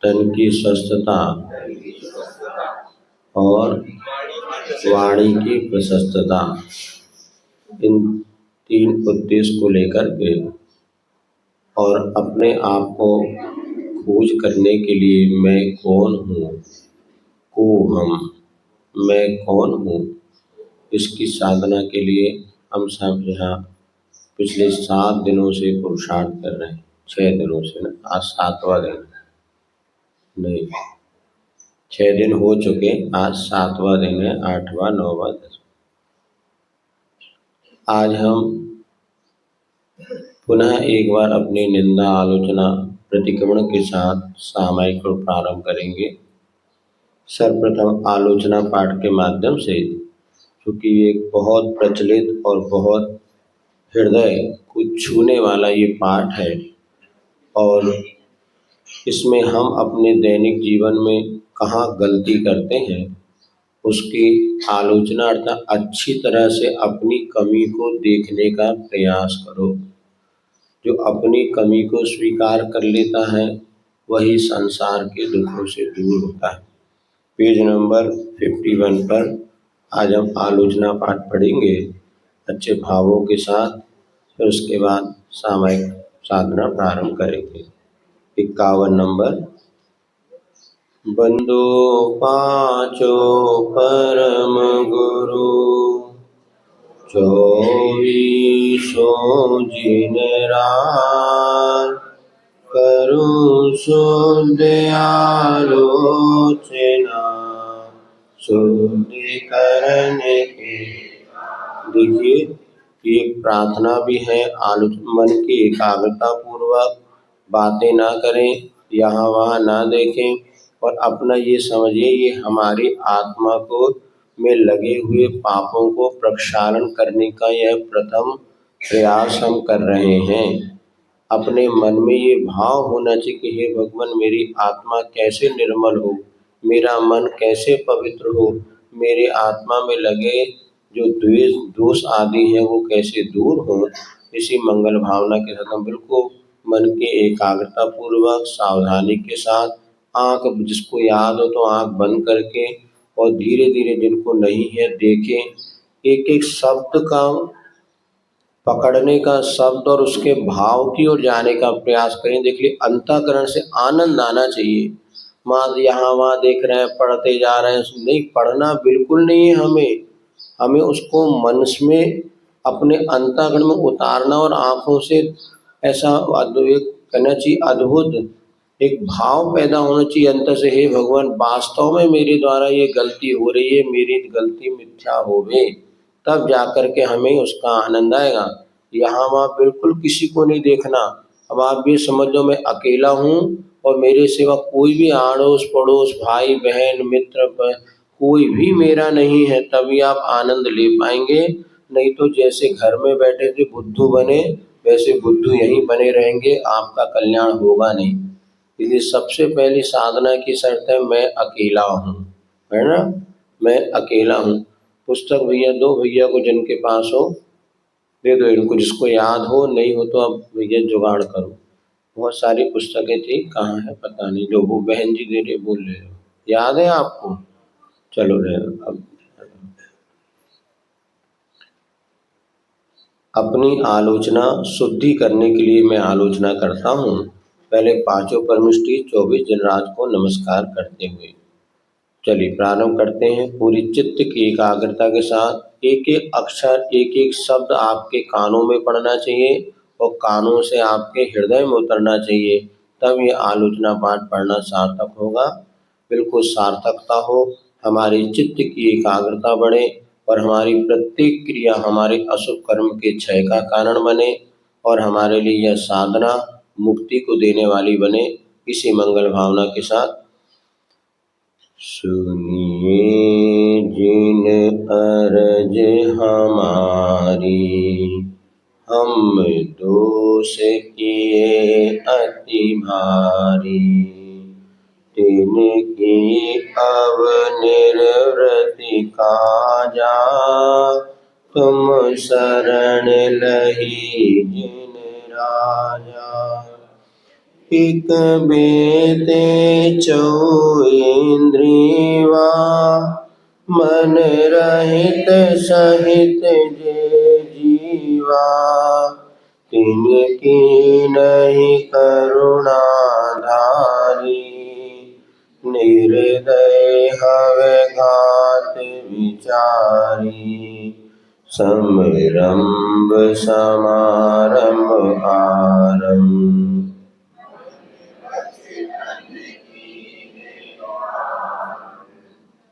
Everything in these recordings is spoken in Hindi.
तन की स्वस्थता और वाणी की प्रशस्तता, इन 3 उद्देश्य को लेकर के और अपने आप को खोज करने के लिए मैं कौन हूँ, को हम, मैं कौन हूँ, इसकी साधना के लिए हम सब यहाँ पिछले 7 दिनों से पुरुषार्थ कर रहे हैं। 6 दिनों से ना, आज 7वां दिन नहीं, 6 दिन हो चुके, आज 7वां दिन है, 8वां 9वां 10। आज हम पुनः एक बार अपनी निंदा आलोचना प्रतिक्रमण के साथ सामायिक को प्रारंभ करेंगे। सर्वप्रथम आलोचना पाठ के माध्यम से, क्योंकि ये एक बहुत प्रचलित और बहुत हृदय को छूने वाला ये पाठ है और इसमें हम अपने दैनिक जीवन में कहाँ गलती करते हैं उसकी आलोचना अर्थात अच्छी तरह से अपनी कमी को देखने का प्रयास करो। जो अपनी कमी को स्वीकार कर लेता है वही संसार के दुखों से दूर होता है। पेज नंबर 51 पर आज हम आलोचना पाठ पढ़ेंगे अच्छे भावों के साथ, फिर उसके बाद सामायिक साधना प्रारंभ करेंगे। 51 नंबर। बंदो पांचो परम गुरु, 24 जिन रार, करूं शुद्ध आलोचना, शुद्ध करने के। देखिए, ये प्रार्थना भी है। मन की एकाग्रता पूर्वक बातें ना करें, यहाँ वहाँ ना देखें और अपना ये समझिए ये हमारी आत्मा को में लगे हुए पापों को प्रक्षालन करने का यह प्रथम प्रयास हम कर रहे हैं। अपने मन में ये भाव होना चाहिए कि हे भगवान, मेरी आत्मा कैसे निर्मल हो, मेरा मन कैसे पवित्र हो, मेरे आत्मा में लगे जो द्वेष दोष आदि हैं वो कैसे दूर हो। इसी मंगल भावना के साथ हम बिल्कुल मन के एकाग्रता पूर्वक सावधानी के साथ आंख, जिसको याद हो तो आंख बंद करके और धीरे धीरे, जिनको नहीं है देखें, एक एक शब्द का पकड़ने का, शब्द और उसके भाव की ओर जाने का प्रयास करें। देखिए, अंतःकरण से आनंद आना चाहिए। माँ यहाँ वहाँ देख रहे हैं, पढ़ते जा रहे हैं, नहीं, पढ़ना बिल्कुल नहीं है। हमें उसको मन में अपने अंतःकरण में उतारना और आंखों से ऐसा कहना चाहिए, अद्भुत एक भाव पैदा होना चाहिए अंतर से, हे भगवान, वास्तव में मेरे द्वारा ये गलती हो रही है, मेरी गलती मिथ्या होवे, तब जाकर के हमें उसका आनंद आएगा। यहाँ वहाँ बिल्कुल किसी को नहीं देखना। अब आप ये समझ लो मैं अकेला हूँ और मेरे सिवा कोई भी आड़ोस पड़ोस, भाई बहन, मित्र, कोई भी मेरा नहीं है, तभी आप आनंद ले पाएंगे। नहीं तो जैसे घर में बैठे थे बुद्धू बने, वैसे बुद्धू यहीं बने रहेंगे, आपका कल्याण होगा नहीं। इसलिए सबसे पहली साधना की शर्त है मैं अकेला हूँ, है ना, मैं अकेला हूँ। पुस्तक भैया दो, भैया को जिनके पास हो दे दो इनको, जिसको याद हो, नहीं हो तो अब भैया जुगाड़ करो। बहुत सारी पुस्तकें थी, कहाँ है पता नहीं, जो वो बहन जी दे रहे बोल रहे हो, याद है आपको? चलो रहे अब। अपनी आलोचना शुद्धि करने के लिए मैं आलोचना करता हूँ। पहले पांचों परमिष्टि 24 जनराज को नमस्कार करते हुए चलिए प्रारंभ करते हैं। पूरी चित्त की एकाग्रता के साथ एक एक अक्षर, एक एक शब्द आपके कानों में पड़ना चाहिए और कानों से आपके हृदय में उतरना चाहिए, तब ये आलोचना पाठ पढ़ना सार्थक होगा। बिल्कुल सार्थकता हो, हमारी चित्त की एकाग्रता बढ़े और हमारी प्रत्येक क्रिया हमारे अशुभ कर्म के क्षय का कारण बने और हमारे लिए यह साधना मुक्ति को देने वाली बने। इसी मंगल भावना के साथ सुनिए जिन अरज हमारी, हम दोष किए अति भारी, तिनकी अब निर्वृति काजा, तुम शरण लही जिन राजा। इक बेते चौ इंद्रियवा मन रहित सहित जे जीवा तिनकी नहीं करुणा धारी निर्दय हवे घात विचारी समरंभ समारंभ आरंभ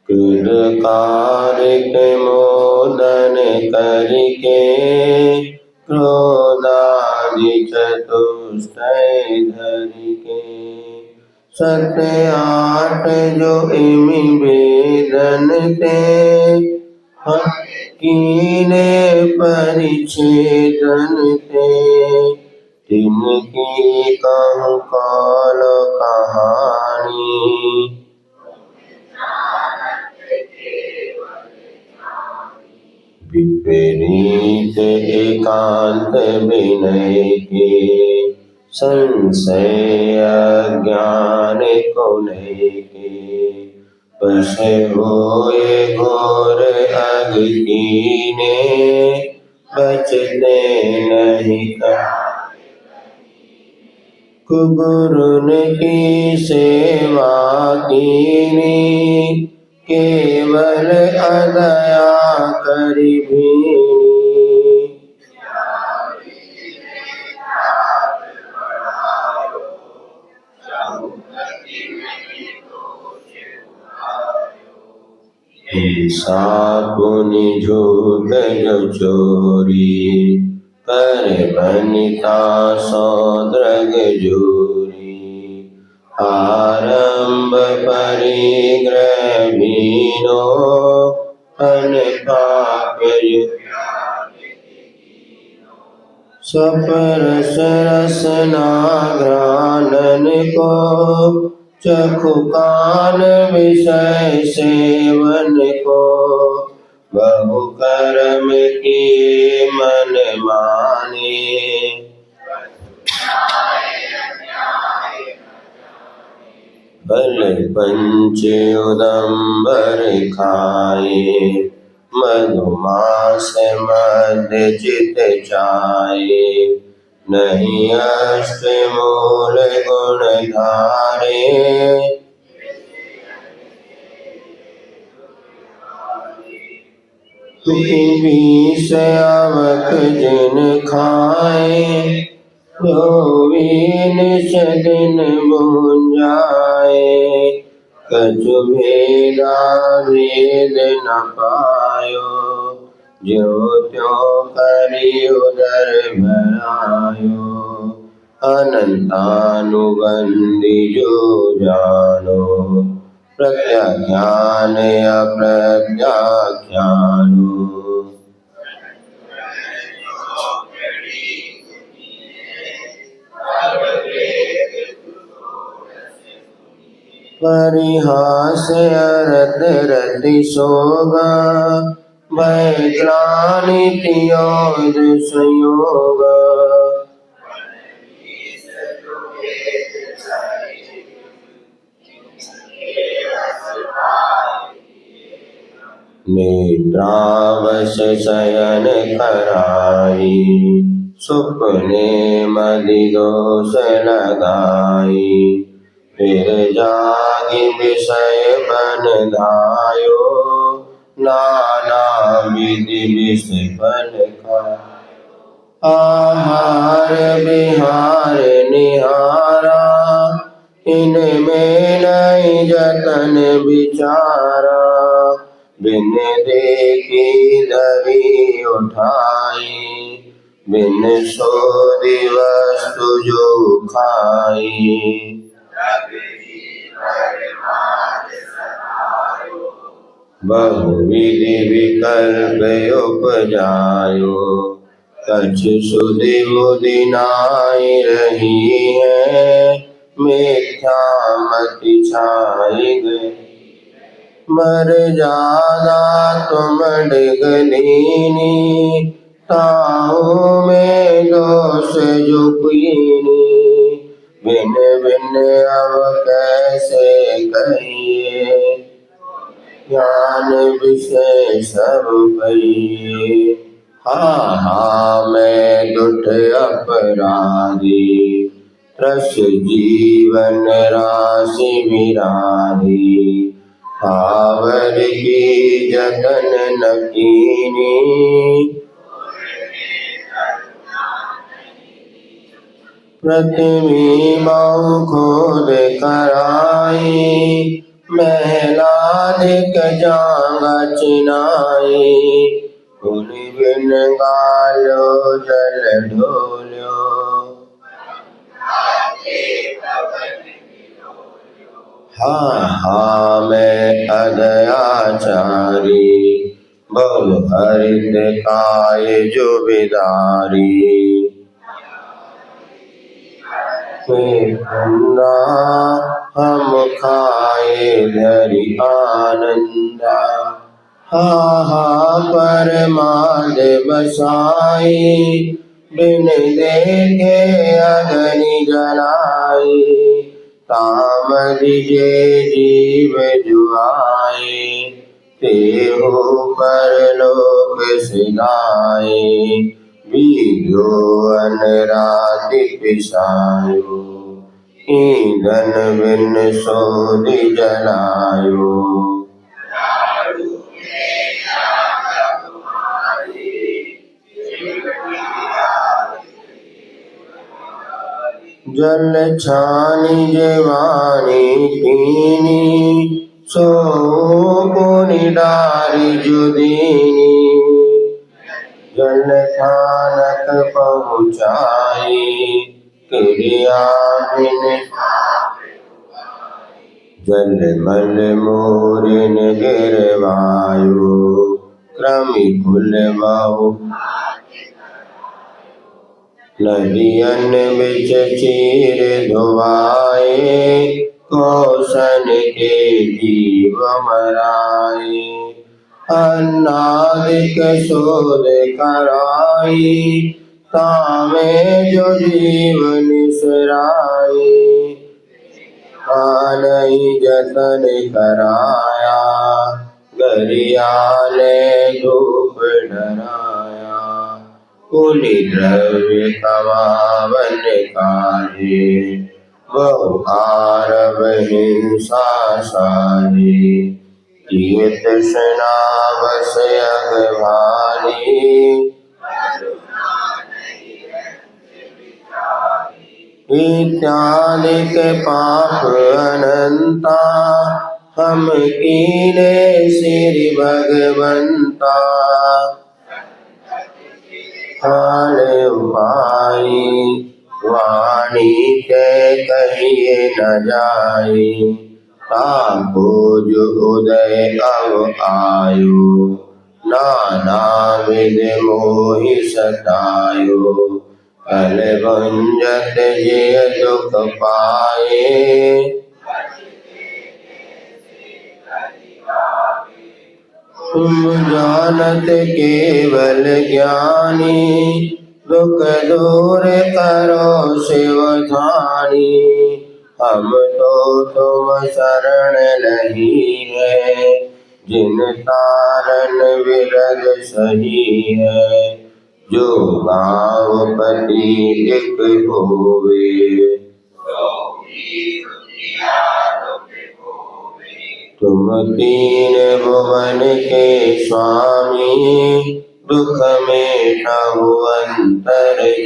कृतकारिक मोदन करके क्रोधादि चतुष्टय धरिके सत्य आठ जो इमि वेदन ते कीने परिच्छेदन ते तिनकी कहूँ काल कहानी विपरीत एकांत विनय के संशय ज्ञान को लेके बस होए घोर अग कीने बचते नहीं कुगुरुन की सेवा कीनी केवल अदया करी भीनी हिंसा पुनि झूठ जो चोरी कर बनिता सौद्रग जोरी आरंभ परिग्रह मीनो अन पाप सपरस रसना घ्राणन को चखु कान विषय सेवन को बहु कर्म किए मन माने बल पंच उदम्बर खाए मधुमास मध्य चित चाये नहीं अष्ट मूल गुण धारे बीस आवक जिन खाए जो निश दिन भुंजाए कछु भेदा भेद न पायो जो त्यों करी उदर भरायो अनंतानुबंधी जो जानो प्रत्याख्यान अप्रत्याख्यानो परिहास अरत रति सोगा भय ग्लानि तियों संयोग निद्रावश शयन कराई सुपने मदिदोष लगाई फिर जागी विषय बन धायो नाना विधि विष बन खायो आहार विहार निहारा इनमें नहीं जतन विचारा बिन देखी दरी उठाई बिन सोधी वस्तु जो खाई बहुविधि विकल्प उपजायो कछु सुधि बुद्धि नाई रही है मिथ्या मति छाई गई मर जाना तुम डिगलीनी ताऊ में दोष जुकीनी बिन बिन अब कैसे कहिए, ज्ञान विषय सब कहिए। हा मैं दुष्ट अपराधी, त्रस जीवन राशि विराही। हावर की जतन न कीनी, पृथ्वी मऊ खोद कराई। महलाधिक जांग चिनाई, उनि बिन गालो जल ढोल्यो। हा मैं अदयाचारी, बहु हरित काय जो बिदारी। खंदा हम खाए धरि आनंदा, हा परमाद बसाई। बिन देखे अग्नि जलाई, तामद जे जीव जुआए। तेहो परलोक सिधाए, बीजो अनराधि पिसायो। ईंधन बिन सोधि जलायो। जल छानी जवानी कीनी, सो पुनि डारी जुदीनी। जल थानक पहुँचाई, क्रिया बिन जल मल मोरिन गिरवायो। क्रमि कुल बहु नदियन बिच चीर धुआए। कौशन के जीव मराए, अन्नादिक शोध कराई। तामे जो जीव निसराए, कानई जतन कराया। गरियाले धूप डराया, कुनि द्रव्य कमावन काहे। बहु आरव हिंसा साहे, किए तृष्णा बस अग भारी। इत्यादिक पाप अनंता, हम कीने श्री भगवंता। काल उपाई, वाणी के कहिए न जाई। ताको जो उदय अब आयो, नाना विध मोहि सतायो। कल भंजत जिय दुख पाए, तुम जानत केवल ज्ञानी। दुख दूर करो शिवधानी, हम तो तुम शरण नहीं है। जिन तारन विरद सही है, जो गाँवपति एक होवे। तुम तीन भुवन के स्वामी, दुख मेटहु अंतरजामी।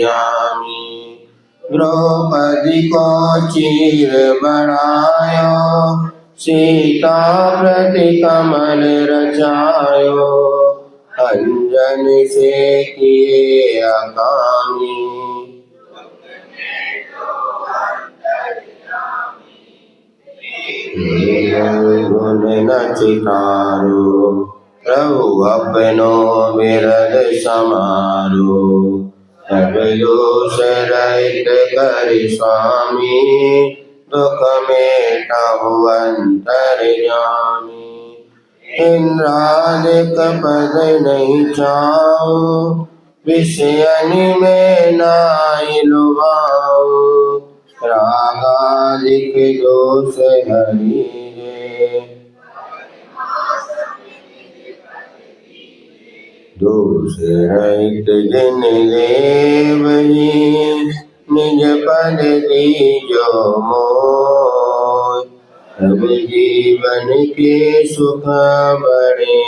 द्रौपदी को चीर बढ़ायो, सीता प्रति कमल रचायो। अंजन से किए अकामी, गुण न चितारो। प्रभु अपनो बिरद समारो, सब दोष रहित कर स्वामी। दुख मेटहु अंतरजामी। इंद्रादिक पद नहीं चाहूं, विषयनि में नाहि लुभाऊं। रागादिक दोष हरिजे। दोष रहित जिन देवही निज पद दीजो मोय। सब जीवन के सुख बड़े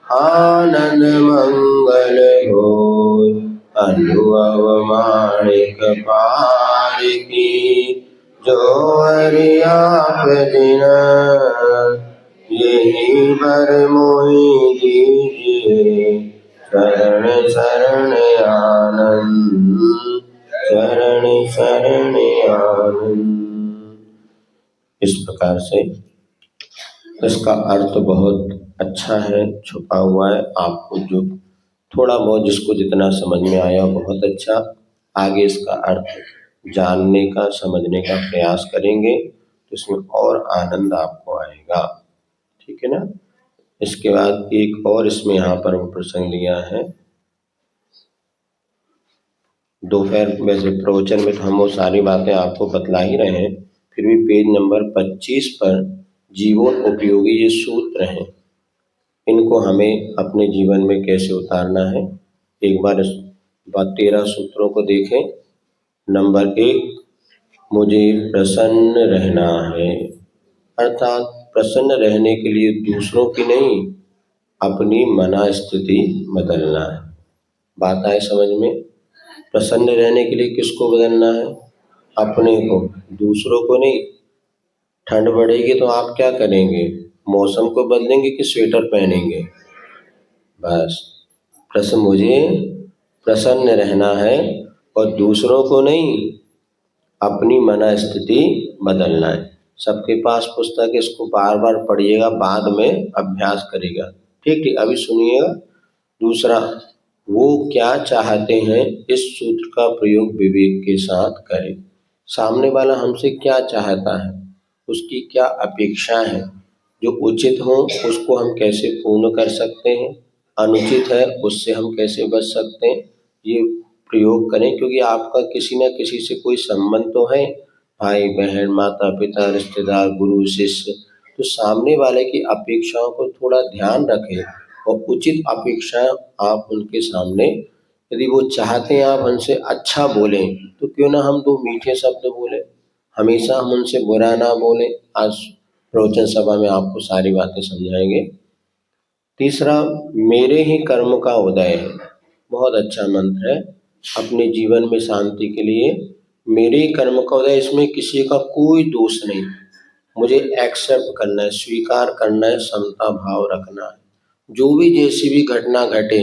आनंद मंगल होय। अनुभव माणिक पार की जो हरि आप दिना। यही वर मोहि दीजिए शरण शरण आनंद। शरण शरण आनंद। इस प्रकार से इसका अर्थ बहुत अच्छा है, छुपा हुआ है। आपको जो थोड़ा बहुत जिसको जितना समझ में आया बहुत अच्छा। आगे इसका अर्थ जानने का समझने का प्रयास करेंगे तो इसमें और आनंद आपको आएगा। ठीक है ना। इसके बाद एक और इसमें यहाँ पर वो प्रसंग लिया है। दोपहर वैसे प्रवचन में तो हम वो सारी बातें आपको बतला ही रहे हैं, फिर भी पेज नंबर 25 पर जीवोपयोगी ये सूत्र हैं, इनको हमें अपने जीवन में कैसे उतारना है। एक बार इस 13 सूत्रों को देखें। नंबर 1, मुझे प्रसन्न रहना है, अर्थात प्रसन्न रहने के लिए दूसरों की नहीं अपनी मना स्थिति बदलना है। बात आए समझ में। प्रसन्न रहने के लिए किसको बदलना है? अपने को, दूसरों को नहीं। ठंड बढ़ेगी तो आप क्या करेंगे? मौसम को बदलेंगे कि स्वेटर पहनेंगे? बस मुझे प्रसन्न रहना है और दूसरों को नहीं अपनी मना स्थिति बदलना है। सबके पास पुस्तक है, इसको बार बार पढ़िएगा, बाद में अभ्यास करिएगा। ठीक ठीक, अभी सुनिएगा। दूसरा, वो क्या चाहते हैं इस सूत्र का प्रयोग विवेक के साथ करें। सामने वाला हमसे क्या चाहता है, उसकी क्या अपेक्षा है, जो उचित हो उसको हम कैसे पूर्ण कर सकते हैं, अनुचित है उससे हम कैसे बच सकते हैं, ये प्रयोग करें। क्योंकि आपका किसी न किसी से कोई संबंध तो है, भाई बहन, माता पिता, रिश्तेदार, गुरु, शिष्य। तो सामने वाले की अपेक्षाओं को थोड़ा ध्यान रखें और उचित अपेक्षाएं आप उनके सामने, यदि वो चाहते हैं आप उनसे अच्छा बोलें तो क्यों ना हम 2 मीठे शब्द बोलें। हमेशा हम उनसे बुरा ना बोलें। आज प्रवचन सभा में आपको सारी बातें समझाएंगे। तीसरा, मेरे ही कर्म का उदय है। बहुत अच्छा मंत्र है अपने जीवन में शांति के लिए। मेरे ही कर्म का उदय, इसमें किसी का कोई दोष नहीं। मुझे एक्सेप्ट करना है, स्वीकार करना है, समता भाव रखना है। जो भी जैसी भी घटना घटे,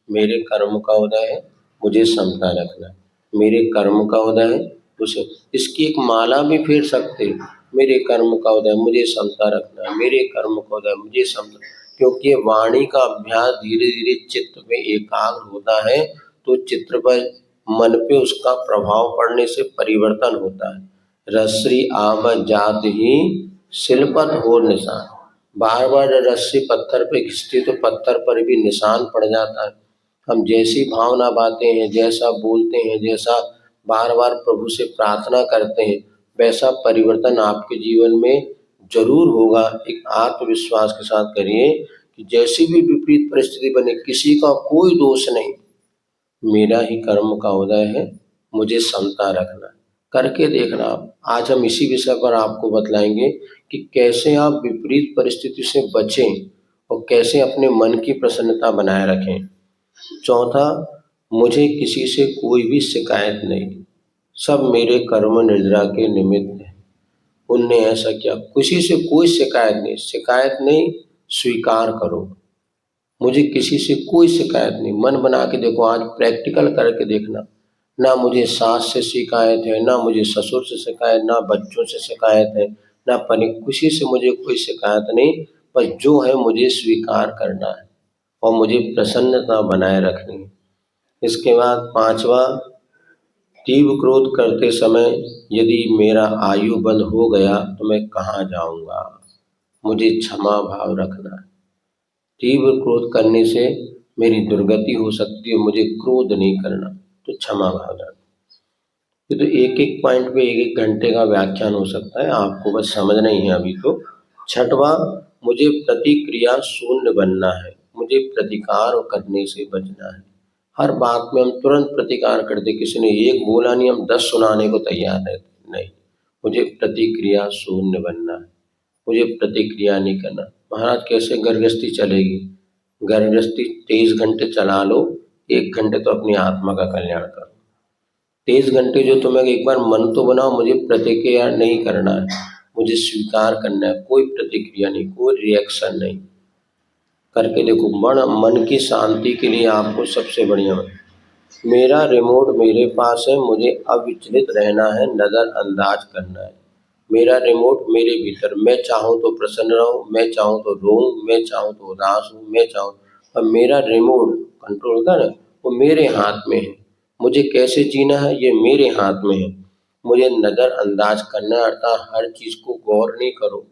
मेरे कर्म का उदय है, मुझे समता रखना है। मेरे कर्म का उदय है, उसे इसकी एक माला भी फेर सकते। मेरे कर्म का उदय, मुझे समता रखना है। मेरे कर्म का उदय, मुझे समता। क्योंकि वाणी का अभ्यास धीरे धीरे चित्त में एकाग्र होता है तो चित्र पर, मन पे उसका प्रभाव पड़ने से परिवर्तन होता है। रस्सी आवत जात ही शिल्पत हो निशान। बार बार रस्सी पत्थर पे घिसती तो पत्थर पर भी निशान पड़ जाता है। हम जैसी भावना बातें हैं, जैसा बोलते हैं, जैसा बार बार प्रभु से प्रार्थना करते हैं, वैसा परिवर्तन आपके जीवन में जरूर होगा। एक आत्मविश्वास के साथ करिए कि जैसी भी विपरीत परिस्थिति बने, किसी का कोई दोष नहीं, मेरा ही कर्म का उदय है, मुझे समता रखना है। करके देखना आप। आज हम इसी विषय पर आपको बतलाएंगे कि कैसे आप विपरीत परिस्थिति से बचें और कैसे अपने मन की प्रसन्नता बनाए रखें। चौथा, मुझे किसी से कोई भी शिकायत नहीं, सब मेरे कर्म निद्रा के निमित्त है। उनने ऐसा किया, किसी से कोई शिकायत नहीं। शिकायत नहीं, स्वीकार करो। मुझे किसी से कोई शिकायत नहीं। मन बना के देखो, आज प्रैक्टिकल करके देखना। ना मुझे सास से शिकायत है, ना मुझे ससुर से शिकायत, ना बच्चों से शिकायत है, ना किसी से मुझे कोई शिकायत नहीं। पर जो है मुझे स्वीकार करना है और मुझे प्रसन्नता बनाए रखनी है। इसके बाद 5वां, तीव्र क्रोध करते समय यदि मेरा आयु बल हो गया तो मैं कहाँ जाऊंगा, मुझे क्षमा भाव रखना है। तीव्र क्रोध करने से मेरी दुर्गति हो सकती है, मुझे क्रोध नहीं करना, तो क्षमा भाव रखना। ये तो एक एक पॉइंट पे एक एक घंटे का व्याख्यान हो सकता है, आपको बस समझना ही है अभी तो। छठवां, मुझे प्रतिक्रिया शून्य बनना है, मुझे प्रतिकार करने से बचना है। हर बात में हम तुरंत प्रतिकार करते, किसी ने एक बोला नहीं हम 10 सुनाने को तैयार रहते, नहीं। मुझे प्रतिक्रिया शून्य बनना है, मुझे प्रतिक्रिया नहीं करना। महाराज कैसे गृहस्थी चलेगी? गृहस्थी 23 घंटे चला लो, 1 घंटे तो अपनी आत्मा का कल्याण करो। 23 घंटे जो तुम्हें एक बार मन तो बनाओ, मुझे प्रतिक्रिया नहीं करना है, मुझे स्वीकार करना है, कोई प्रतिक्रिया नहीं, कोई रिएक्शन नहीं। करके देखो, मन की शांति के लिए आपको सबसे बढ़िया मेरा रिमोट मेरे पास है, मुझे अविचलित रहना है, नज़रअंदाज करना है। मेरा रिमोट मेरे भीतर, मैं चाहूँ तो प्रसन्न रहूँ, मैं चाहूँ तो रोऊँ, मैं चाहूँ तो उदास हूँ, मैं चाहूँ, अब मेरा रिमोट कंट्रोल होता है ना, वो मेरे हाथ में है। मुझे कैसे जीना है ये मेरे हाथ में है। मुझे नज़रअंदाज करना है, अर्थात हर चीज़ को गौर नहीं करो,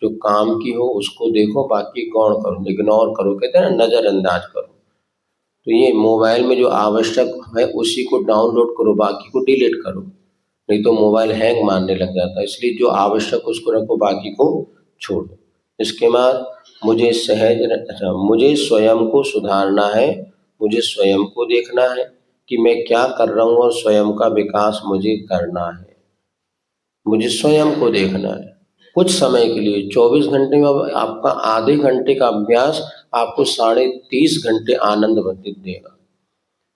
जो काम की हो उसको देखो, बाकी गौर करो, इग्नोर करो, कहते हैं ना नज़रअंदाज करो। तो ये मोबाइल में जो आवश्यक है उसी को डाउनलोड करो, बाकी को डिलीट करो, नहीं तो मोबाइल हैंग मारने लग जाता है। इसलिए जो आवश्यक उसको रखो, बाकी को छोड़ दो। इसके बाद मुझे स्वयं को सुधारना है, मुझे स्वयं को देखना है कि मैं क्या कर रहा हूँ और स्वयं का विकास मुझे करना है। मुझे स्वयं को देखना है कुछ समय के लिए। 24 घंटे में अब आपका आधे घंटे का अभ्यास आपको 30.5 घंटे आनंद व्यतीत देगा।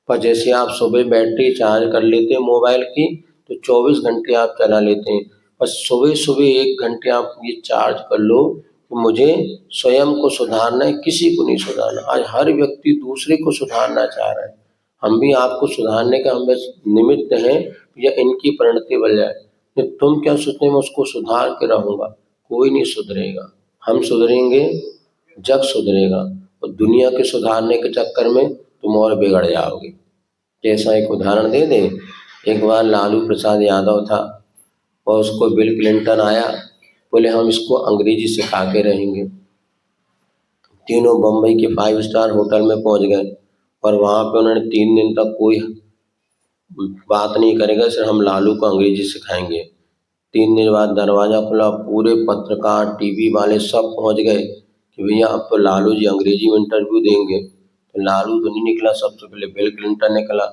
पर जैसे आप सुबह बैटरी चार्ज कर लेते हैं मोबाइल की, तो 24 घंटे आप चला लेते हैं। बस सुबह सुबह 1 घंटे आप ये चार्ज कर लो कि मुझे स्वयं को सुधारना है, किसी को नहीं सुधारना। आज हर व्यक्ति दूसरे को सुधारना चाह रहा है। हम भी आपको सुधारने का हम बस निमित्त हैं, या इनकी परिणति बन जाए। कि तुम क्या सोचते हैं मैं उसको सुधार के रहूँगा? कोई नहीं सुधरेगा। हम सुधरेंगे, जग सुधरेगा, और दुनिया के सुधारने के चक्कर में तुम और बिगड़ जाओगे। जैसा एक उदाहरण दे दें, एक बार लालू प्रसाद यादव था और उसको बिल क्लिंटन आया, बोले हम इसको अंग्रेजी सिखा के रहेंगे। तीनों बम्बई के 5 स्टार होटल में पहुंच गए और वहाँ पे उन्होंने 3 दिन तक कोई बात नहीं करेगा, सिर्फ हम लालू को अंग्रेजी सिखाएंगे। 3 दिन बाद दरवाज़ा खुला, पूरे पत्रकार टीवी वाले सब पहुंच गए कि भैया अब तो लालू जी अंग्रेजी में इंटरव्यू देंगे। तो लालू तो नहीं निकला, सबसे पहले बिल क्लिंटन निकला।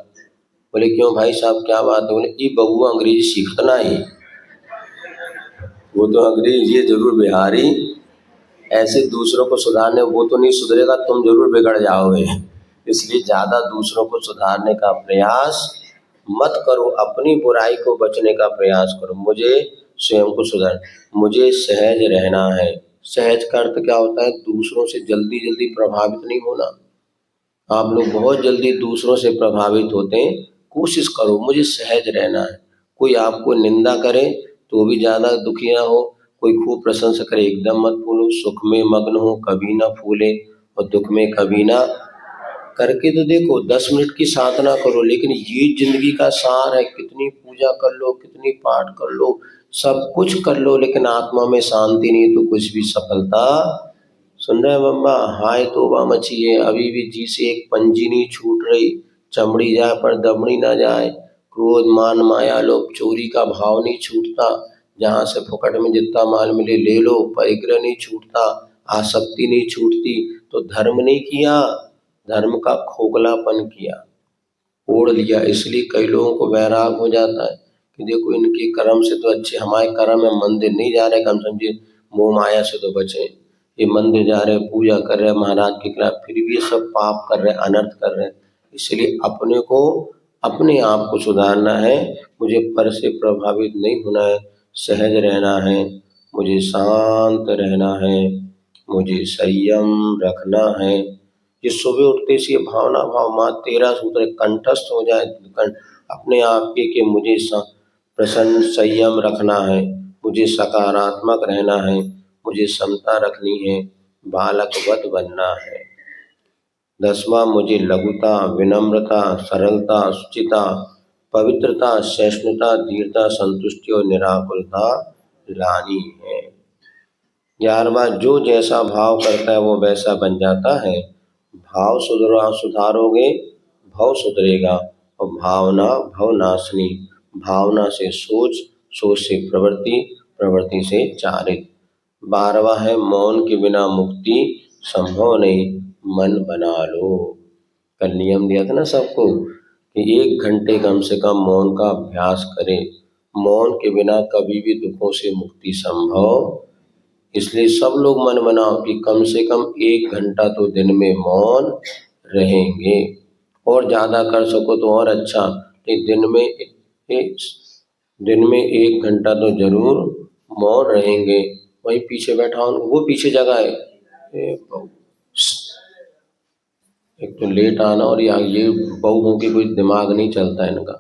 बोले क्यों भाई साहब क्या बात है? बोले ई बबुआ अंग्रेजी सीखना ही, वो तो अंग्रेजी ये जरूर बिहारी, ऐसे दूसरों को सुधारने वो तो नहीं सुधरेगा, तुम जरूर बिगड़ जाओगे। इसलिए ज़्यादा दूसरों को सुधारने का प्रयास मत करो, अपनी बुराई को बचने का प्रयास करो। मुझे स्वयं को सुधार, मुझे सहज रहना है। सहज का अर्थ क्या होता है? दूसरों से जल्दी जल्दी प्रभावित नहीं होना। आप लोग बहुत जल्दी दूसरों से प्रभावित होते हैं, कोशिश करो मुझे सहज रहना है। कोई आपको निंदा करे तो भी ज़्यादा दुखी ना हो, कोई खूब प्रशंसा करे एकदम मत फूलो। सुख में मग्न हो कभी ना फूले, और दुख में कभी ना। करके तो देखो, 10 मिनट की साधना करो, लेकिन ये जिंदगी का सार है। कितनी पूजा कर लो, कितनी पाठ कर लो, सब कुछ कर लो, लेकिन आत्मा में शांति नहीं तो कुछ भी सफलता। सुन रहे मम्मा? हाय तौबा मची है, अभी भी जी से एक पंजी नहीं छूट रही। चमड़ी जाए पर दमड़ी ना जाए, क्रोध मान माया लोभ चोरी का भाव नहीं छूटता। जहाँ से फुकट में जितना माल मिले ले लो, परिग्रह नहीं छूटता, आसक्ति नहीं छूटती। तो धर्म नहीं किया, धर्म का खोखलापन किया, ओढ़ लिया। इसलिए कई लोगों को वैराग हो जाता है कि देखो इनके कर्म से तो अच्छे हमारे कर्म है, मंदिर नहीं जा रहे, कम समझिए मोह माया से तो बचे। ये मंदिर जा रहे, पूजा कर रहे महाराज के खिलाफ, फिर भी ये सब पाप कर रहे, अनर्थ कर रहे। इसलिए अपने को, अपने आप को सुधारना है। मुझे पर से प्रभावित नहीं होना है, सहज रहना है, मुझे शांत रहना है, मुझे संयम रखना है। ये सुबह उठते से ये भावना भाव माँ 13 सूत्र कंठस्थ हो जाए अपने आप के मुझे प्रसन्न संयम रखना है, मुझे सकारात्मक रहना है, मुझे समता रखनी है, बालकवत बनना है। 10वां, मुझे लघुता, विनम्रता, सरलता, शुचिता, पवित्रता, सहिष्णुता, धीरता, संतुष्टि और निराकुलता लानी है। 11वां, जो जैसा भाव करता है वो वैसा बन जाता है। भाव सुधारोगे भव सुधरेगा, और भावना भवनाशिनी। भावना से सोच, सोच से प्रवृत्ति, प्रवृत्ति से चारित्र। 12वां है मौन के बिना मुक्ति संभव नहीं, मन बना लो। कल नियम दिया था ना सबको कि 1 घंटे कम से कम मौन का अभ्यास करें। मौन के बिना कभी भी दुखों से मुक्ति संभव, इसलिए सब लोग मन बनाओ कि कम से कम 1 घंटा तो दिन में मौन रहेंगे, और ज़्यादा कर सको तो और अच्छा। दिन में 1 घंटा तो जरूर मौन रहेंगे। वहीं पीछे बैठा हूँ, वो पीछे जगह है। एक तो लेट आना, और ये बहुओं की कोई दिमाग नहीं चलता इनका।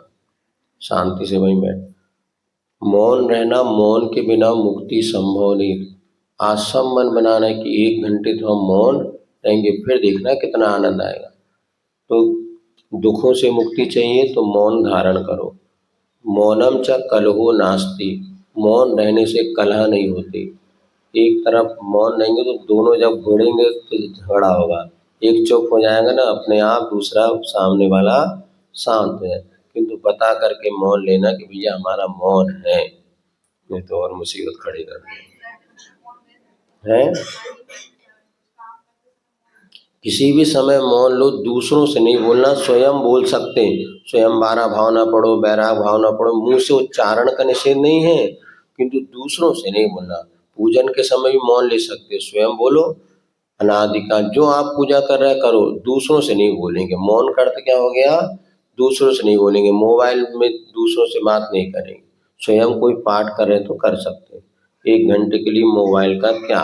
शांति से वहीं बैठ, मौन रहना, मौन के बिना मुक्ति संभव नहीं। आज सब मन बनाना है कि 1 घंटे तो हम मौन रहेंगे, फिर देखना कितना आनंद आएगा। तो दुखों से मुक्ति चाहिए तो मौन धारण करो। मौनम च कलहो नास्ति, मौन रहने से कलह नहीं होती। एक तरफ मौन रहेंगे तो दोनों जब भिड़ेंगे तो झगड़ा होगा। एक चुप हो जाएगा ना अपने आप, दूसरा सामने वाला शांत है। किंतु बता करके मौन लेना कि भैया हमारा मौन है, नहीं तो और मुसीबत खड़ी कर है। किसी भी समय मौन लो, दूसरों से नहीं बोलना, स्वयं बोल सकते हैं। स्वयं 12 भावना पढ़ो, बैराग भावना पढ़ो, मुंह से उच्चारण का निषेध नहीं है, किंतु दूसरों से नहीं बोलना। पूजन के समय भी मौन ले सकते हो, स्वयं बोलो अनादिका, जो आप पूजा कर रहे करो, दूसरों से नहीं बोलेंगे। मौन का अर्थ क्या हो गया? दूसरों से नहीं बोलेंगे, मोबाइल में दूसरों से बात नहीं करेंगे। स्वयं कोई पाठ कर रहे तो कर सकते हैं। 1 घंटे के लिए मोबाइल का क्या।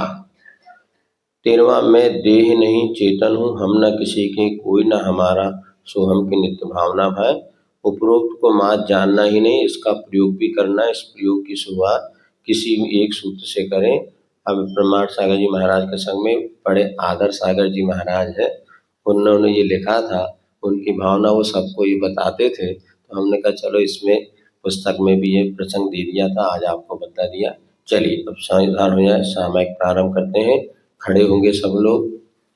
13वां मैं देह नहीं चेतन हूँ, हम न किसी के कोई न हमारा, सो हम की नित्य भावना भाई। उपरोक्त को मात जानना ही नहीं, इसका प्रयोग भी करना। इस प्रयोग की शुरुआत किसी भी एक सूत्र से करें। अब प्रमाण सागर जी महाराज के संग में बड़े आदर सागर जी महाराज है, उन्होंने ये लिखा था, उनकी भावना वो सबको ये बताते थे, तो हमने कहा चलो इसमें पुस्तक में भी ये प्रसंग दे दिया था, आज आपको बता दिया। चलिए अब सावधान हो जाए, सामयिक प्रारंभ करते हैं। खड़े होंगे सब लोग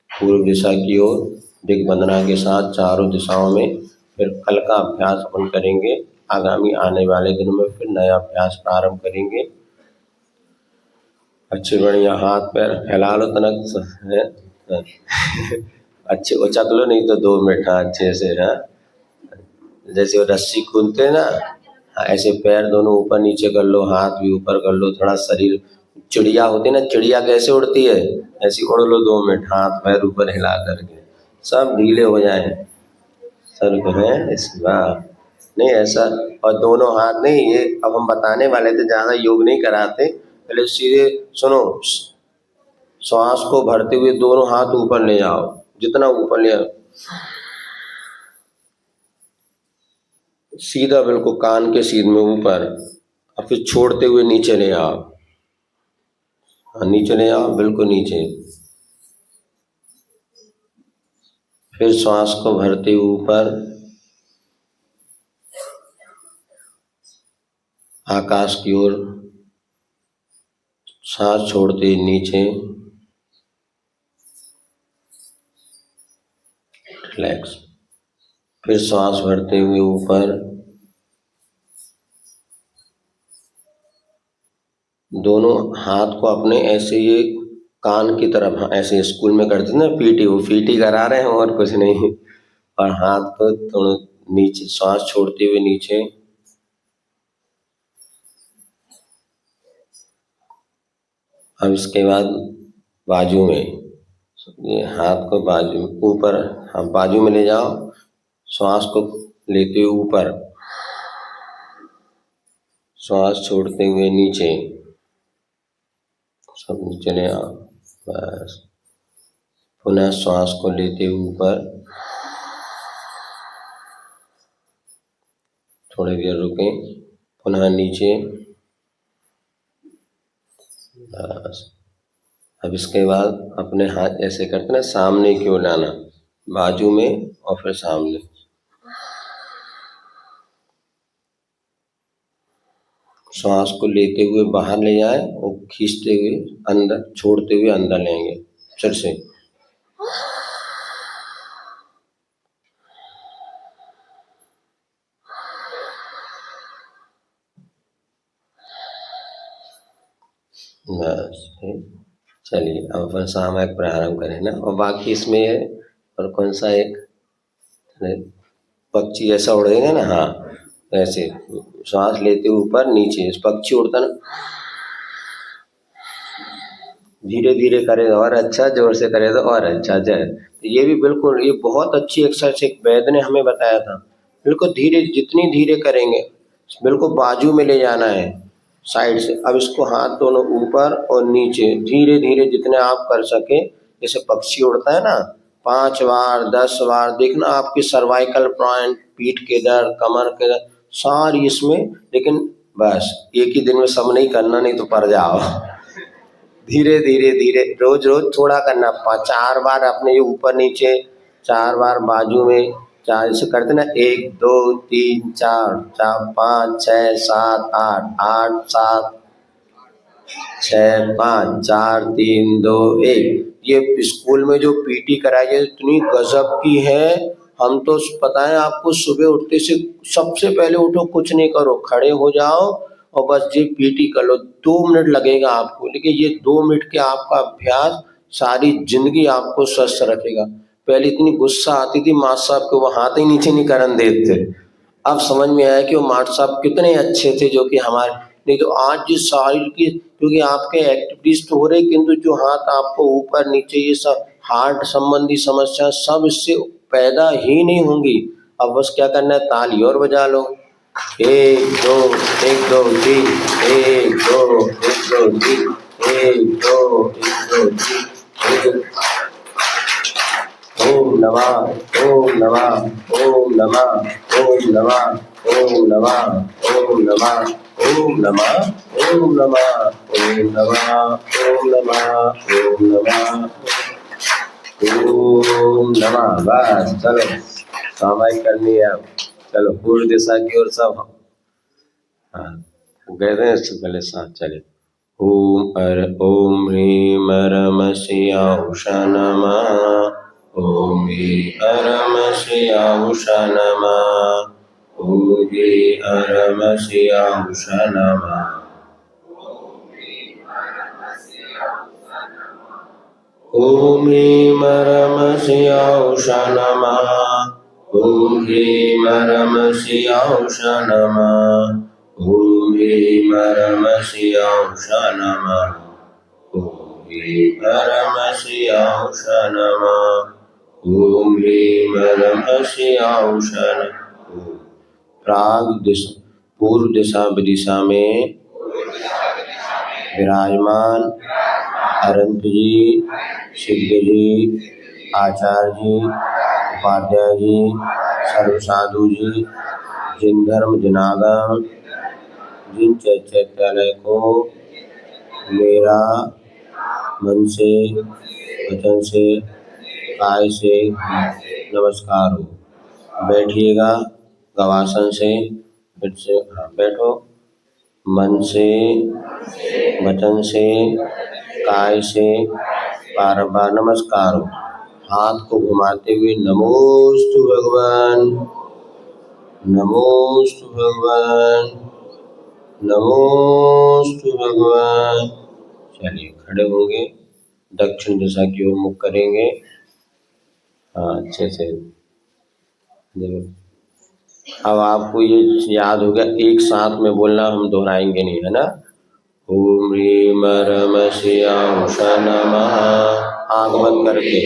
पूर्व दिशा की ओर, दिग्वंदना के साथ चारों दिशाओं में। फिर कल का अभ्यास अपन करेंगे, आगामी आने वाले दिनों में फिर नया अभ्यास प्रारंभ करेंगे। अच्छे बढ़िया हाथ पैर फैला लो तनक है। अच्छे उचक लो, नहीं तो 2 मिनट हाँ अच्छे से। हाँ जैसे वो रस्सी कूदते हैं ना, हाँ ऐसे पैर दोनों ऊपर नीचे कर लो, हाथ भी ऊपर कर लो, थोड़ा शरीर, चिड़िया होती है ना, चिड़िया कैसे उड़ती है, ऐसी उड़ लो 2 मिनट, हाथ पैर ऊपर हिला करके सब ढीले हो जाए। सर को है इस बार नहीं ऐसा, और दोनों हाथ नहीं, ये अब हम बताने वाले थे, ज़्यादा योग नहीं कराते, पहले सीधे सुनो। श्वास को भरते हुए दोनों हाथ ऊपर ले जाओ, जितना ऊपर ले आओ, सीधा बिल्कुल कान के सीध में ऊपर, और फिर छोड़ते हुए नीचे ले आओ। हाँ नीचे ले आओ, बिल्कुल नीचे। फिर श्वास को भरते हुए ऊपर, आकाश की ओर, सांस छोड़ते नीचे, रिलैक्स। फिर श्वास भरते हुए ऊपर, दोनों हाथ को अपने ऐसे ये कान की तरफ, हाँ ऐसे स्कूल में करते थे ना पीटी, वो पीटी करा रहे हैं और कुछ नहीं। और हाथ को थोड़ा नीचे, श्वास छोड़ते हुए नीचे, अब इसके बाद बाजू में, ये हाथ को बाजू ऊपर, हाँ बाजू में ले जाओ, श्वास को लेते हुए ऊपर, श्वास छोड़ते हुए नीचे, सब नीचे ले आओ, बस। पुनः श्वास को लेते हुए ऊपर, थोड़ी देर रुकें, पुनः नीचे, बस। अब इसके बाद अपने हाथ ऐसे करते ना, सामने की ओर लाना, बाजू में और फिर सामने। श्वास को लेते हुए बाहर ले जाए और खींचते हुए अंदर, छोड़ते हुए अंदर लेंगे फिर से। बस चलिए अब अपन सामयिक प्रारंभ करें ना, और बाकी इसमें है और कौन सा एक पक्षी ऐसा उड़ेगा ना, हाँ ऐसे सांस लेते ऊपर नीचे पक्षी उड़ता ना, धीरे धीरे करे और अच्छा, जोर से करे तो और अच्छा। जय तो ये भी बिल्कुल, ये बहुत अच्छी एक्सरसाइज एक वैद्य ने हमें बताया था। बिल्कुल धीरे, जितनी धीरे करेंगे बिल्कुल बाजू में ले जाना है साइड से। अब इसको हाथ दोनों ऊपर और नीचे धीरे धीरे जितने आप कर सके, जैसे पक्षी उड़ता है ना, 5 बार 10 बार देखना आपकी सर्वाइकल पॉइंट, पीठ के दर्द, कमर के दर्द सारी इसमें। लेकिन बस एक ही दिन में सब नहीं करना, नहीं तो पड़ जाओ। धीरे धीरे धीरे रोज रोज थोड़ा करना, 4 बार अपने ये ऊपर नीचे, 4 बार बाजू में, चार ऐसे करते ना, 1 2 3 4, 4 5 6 7 8, 8 7 6 5 4 3 2 1। ये स्कूल में जो पीटी कराई है इतनी गजब की है। हम तो पता है आपको, सुबह उठते से सबसे पहले उठो, कुछ नहीं करो, खड़े हो जाओ और बस ये पीटी कर लो। 2 मिनट लगेगा आपको, लेकिन ये 2 मिनट के आपका अभ्यास सारी जिंदगी आपको स्वस्थ रखेगा। पहले इतनी गुस्सा आती थी मास्टर साहब को, वो हाथ ही नीचे नहीं करन देते। अब समझ में आया कि वो मास्टर साहब कितने अच्छे थे, जो कि हमारे, नहीं तो आज जिस शरीर की, क्योंकि आपके एक्टिविटीज तो हो रहे, किंतु जो हाथ आपको ऊपर नीचे ये सब हार्ट संबंधी समस्या सब इससे पैदा ही नहीं होंगी। अब बस क्या करना है, ताली और बजा लो। 1 2 1 2 3, 1 2 1 2 3, 1 2 1 2 3। ओम नमः, ओम नमः, ओम नमः, ओम नमः, ओम नमः, ओम नमः, ओम नमः, ओम नमः, ओम नमः, ओम नमः, ओम नमः, ओम नमः। बस चलो सामायिक करनी है अब। चलो पूर्व दिशा की ओर सब, हाँ गए थे इससे पहले साथ चले। ओम ह्रीं रम श्रियाउषा नमः। ओम रम श्रियाउषा नमः। ओम रम श्रियाउषा नमः। ओम रम श्रियाउषा नमः। ओम रम श्रियाउषा नमः। ओम रम श्रियाउषा नमः। ओम रम श्रियाउषा नमः। ओम रम श्रियाउषा नमः। प्राग दिशा, पूर्व दिशा विदिशा में विराजमान अरंत जी, सिद्ध जी, आचार्य जी, उपाध्याय जी, सर्व साधु जी, जिन धर्म जनागम, जिन चैत्यालय को मेरा मन से, वचन से, काय से नमस्कार हो। बैठिएगा गवासन से, फिर से बैठो। मन से, वचन से, काय से बार बार नमस्कार हो। हाथ को घुमाते हुए नमोस्तु भगवान, नमोस्तु भगवान, नमोस्तु भगवान। चलिए खड़े होंगे, दक्षिण दिशा की ओर मुख करेंगे। हाँ अच्छे से देखो। अब आपको ये याद हो गया, एक साथ में बोलना, हम दोहराएंगे नहीं, है ना। ओम ह्रीं रम श्रियाउषा नमः। आँख बंद करके।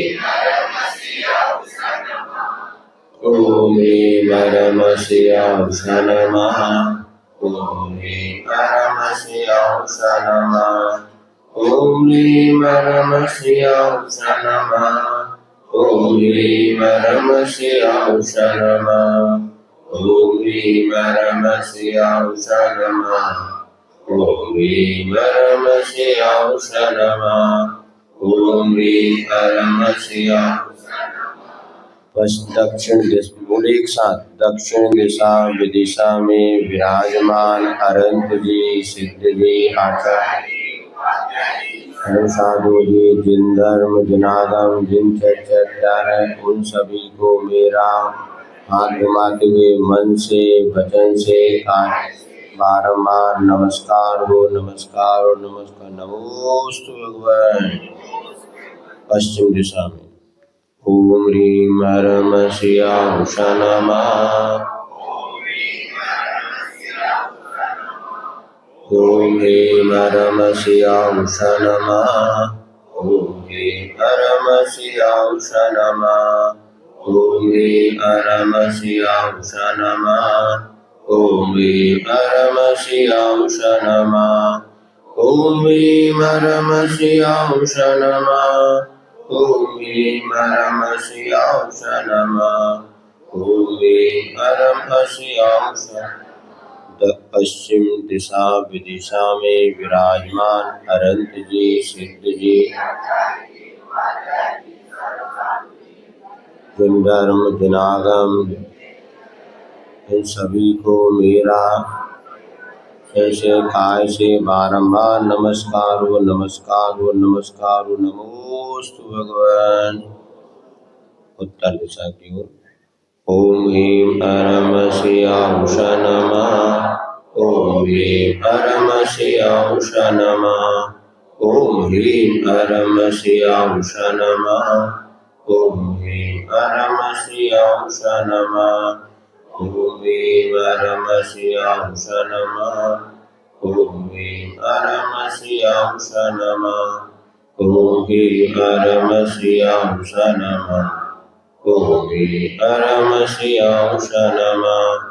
ओम ह्रीं रम श्रियाउषा नमः। ओम ह्रीं रम श्रियाउषा नमः। ओम ह्रीं रम श्रियाउषा नमः। ओम ह्रीं रम श्रियाउषा नमः। ओम ह्रीं रम श्रियाउषा नमः। ओम ह्रीं रम श्रियाउषा नमः। ओम ह्रीं रम श्रियाउषा नमः। बस दक्षिण दिशा बोले एक साथ, दक्षिण दिशा विदिशा में विराजमान अरंत जी, सिद्ध जी, आचार्य, सर्व साधु जी, जिन धर्म जनागम, जिन चैत्यालय, उन सभी को मेरा हाथ घुमाते हुए मन से, वचन से, बारंबार नमस्कार हो, नमस्कार हो, नमस्कार। नमोस्तु भगवान। पश्चिम दिशा में ओम ह्रीं ह्रम श्रियाहुष नमः। ओम ह्रीं ह्रम श्रियाहुष नमः। ओम ह्रीं ह्रम श्रियाहुष नमः। ओम ह्रीं ह्रम श्रियाहुष नमः। ओम ह्रीं ह्रम श्रियाहुष नमः। ओम ह्रीं ह्रम श्रियाहुष नमः। ओम ह्रीं ह्रम श्रियाहुष नमः। ओम ह्रीं ह्रम श्रियाहुष। पश्चिम दिशा विदिशा में विराजमान अनंत जी, सिद्ध जी, जिनधर्म जिनागम, इन सभी को मेरा जैसे काय से बारंबार नमस्कार हो, नमस्कार हो, नमस्कार हो। नमोस्तु भगवान। उत्तर दिशा की ओर ओम ह्रीं ह्रम श्रियाहुष नमः। ओम ह्रीं ह्रम श्रियाहुष नमः। ओम ह्रीं ह्रम श्रियाहुष नमः। ओम ह्रीं ह्रम श्रियाहुष नमः। ओम ह्रीं ह्रम श्रियाहुष नमः। ओम ह्रीं ह्रम श्रियाहुष नमः। ओम ह्रीं ह्रम श्रियाहुष नमः। ओम ह्रीं ह्रम श्रियाहुष नमः।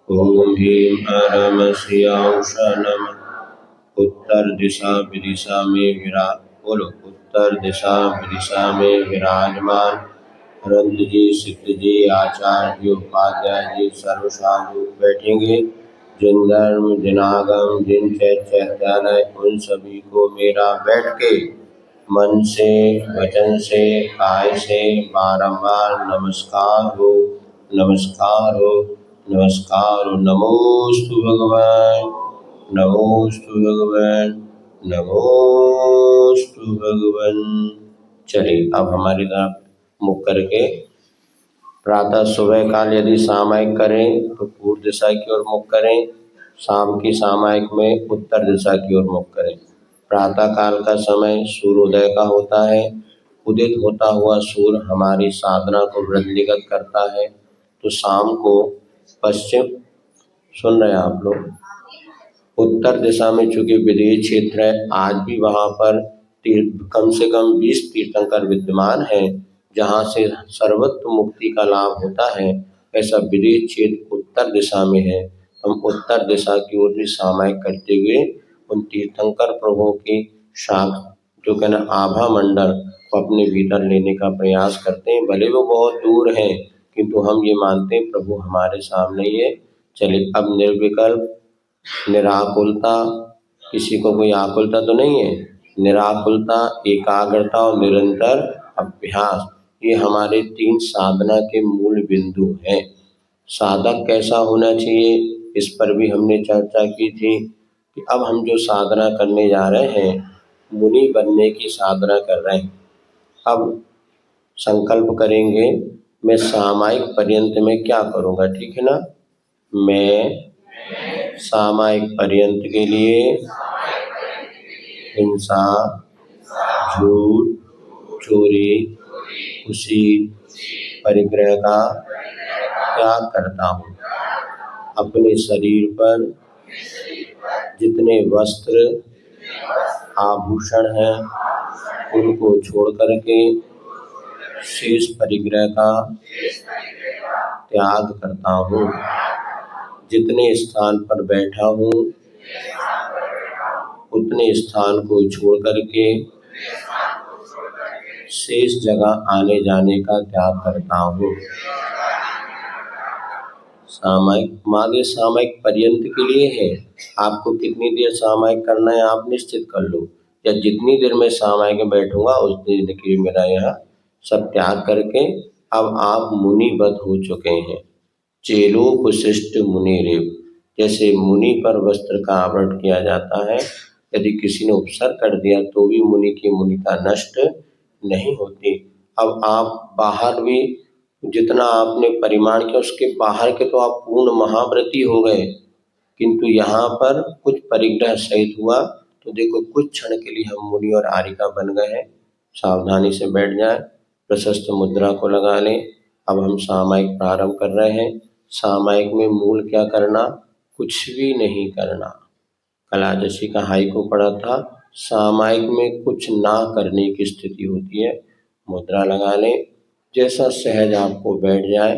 ओम ह्रीं ह्रम श्रियाहुष नमः। उत्तर दिशा विदिशा में उत्तर दिशा विदिशा में विराजमान अनंत जी, सिद्ध जी, आचार्य जी, उपाध्याय जी, सर्व साधु बैठेंगे। जिन धर्म जिनागम, जिन चैत्यालय, उन सभी को मेरा बैठ के मन से, वचन से, काय से बारंबार नमस्कार हो, नमस्कार हो, नमस्कार हो। नमोस्तु भगवान, नमोस्तु भगवान, नमोस्तु भगवान। चलिए अब हमारी तरफ मुख करके प्रातः सुबह काल यदि सामायिक करें तो पूर्व दिशा की ओर मुख करें, शाम की सामायिक में उत्तर दिशा की ओर मुख करें। प्रातः काल का समय सूर्योदय का होता है। उदित होता हुआ सूर्य हमारी साधना को वृद्धिगत करता है। तो शाम को पश्चिम, सुन रहे हैं आप लोग, उत्तर दिशा में चूंकि विदेह क्षेत्र है, आज भी वहाँ पर कम से कम 20 तीर्थंकर विद्यमान हैं जहाँ से सर्वत्र मुक्ति का लाभ होता है। ऐसा विदेह क्षेत्र उत्तर दिशा में है। हम उत्तर दिशा की ओर भी सामायिक करते हुए उन तीर्थंकर प्रभुओं की शाख जो कहना आभा मंडल को अपने भीतर लेने का प्रयास करते हैं। भले वो बहुत दूर हैं किंतु हम ये मानते हैं प्रभु हमारे सामने ये चले। अब निर्विकल्प, निराकुलता, किसी को कोई आकुलता तो नहीं है, निराकुलता, एकाग्रता और निरंतर अभ्यास, ये हमारे 3 साधना के मूल बिंदु हैं। साधक कैसा होना चाहिए इस पर भी हमने चर्चा की थी कि अब हम जो साधना करने जा रहे हैं, मुनि बनने की साधना कर रहे हैं। अब संकल्प करेंगे मैं सामायिक पर्यंत में क्या करूँगा, ठीक है ना। मैं सामायिक पर्यंत के लिए हिंसा, झूठ, चोरी, कुशील, परिग्रह का त्याग करता हूँ। अपने शरीर पर जितने वस्त्र आभूषण हैं उनको छोड़ करके शेष परिग्रह का त्याग करता हूँ। जितने स्थान पर बैठा हूँ उतने स्थान को छोड़ करके शेष जगह आने जाने का त्याग करता हूँ। सामायिक माने सामायिक पर्यंत के लिए है। आपको कितनी देर सामायिक करना है आप निश्चित कर लो, या जितनी देर मैं सामायिक में बैठूंगा उतनी देर के लिए मेरा यहाँ सब त्याग करके अब आप मुनिवत हो चुके हैं। चेलोपशिष्ट मुनि रेव, जैसे मुनि पर वस्त्र का आवरण किया जाता है, यदि किसी ने उपसर्ग कर दिया तो भी मुनि की मुनिता नष्ट नहीं होती। अब आप बाहर भी जितना आपने परिमाण किया उसके बाहर के तो आप पूर्ण महाव्रती हो गए। किंतु यहाँ पर कुछ परिग्रह सहित हुआ। तो देखो कुछ क्षण के लिए हम मुनि और आरिका बन गए हैं। सावधानी से बैठ जाए, प्रशस्त मुद्रा को लगा लें। अब हम सामायिक प्रारंभ कर रहे हैं। सामायिक में मूल क्या करना, कुछ भी नहीं करना। कल आजसी का हाइकु पढ़ा था, सामायिक में कुछ ना करने की स्थिति होती है। मुद्रा लगा लें, जैसा सहज आपको बैठ जाए।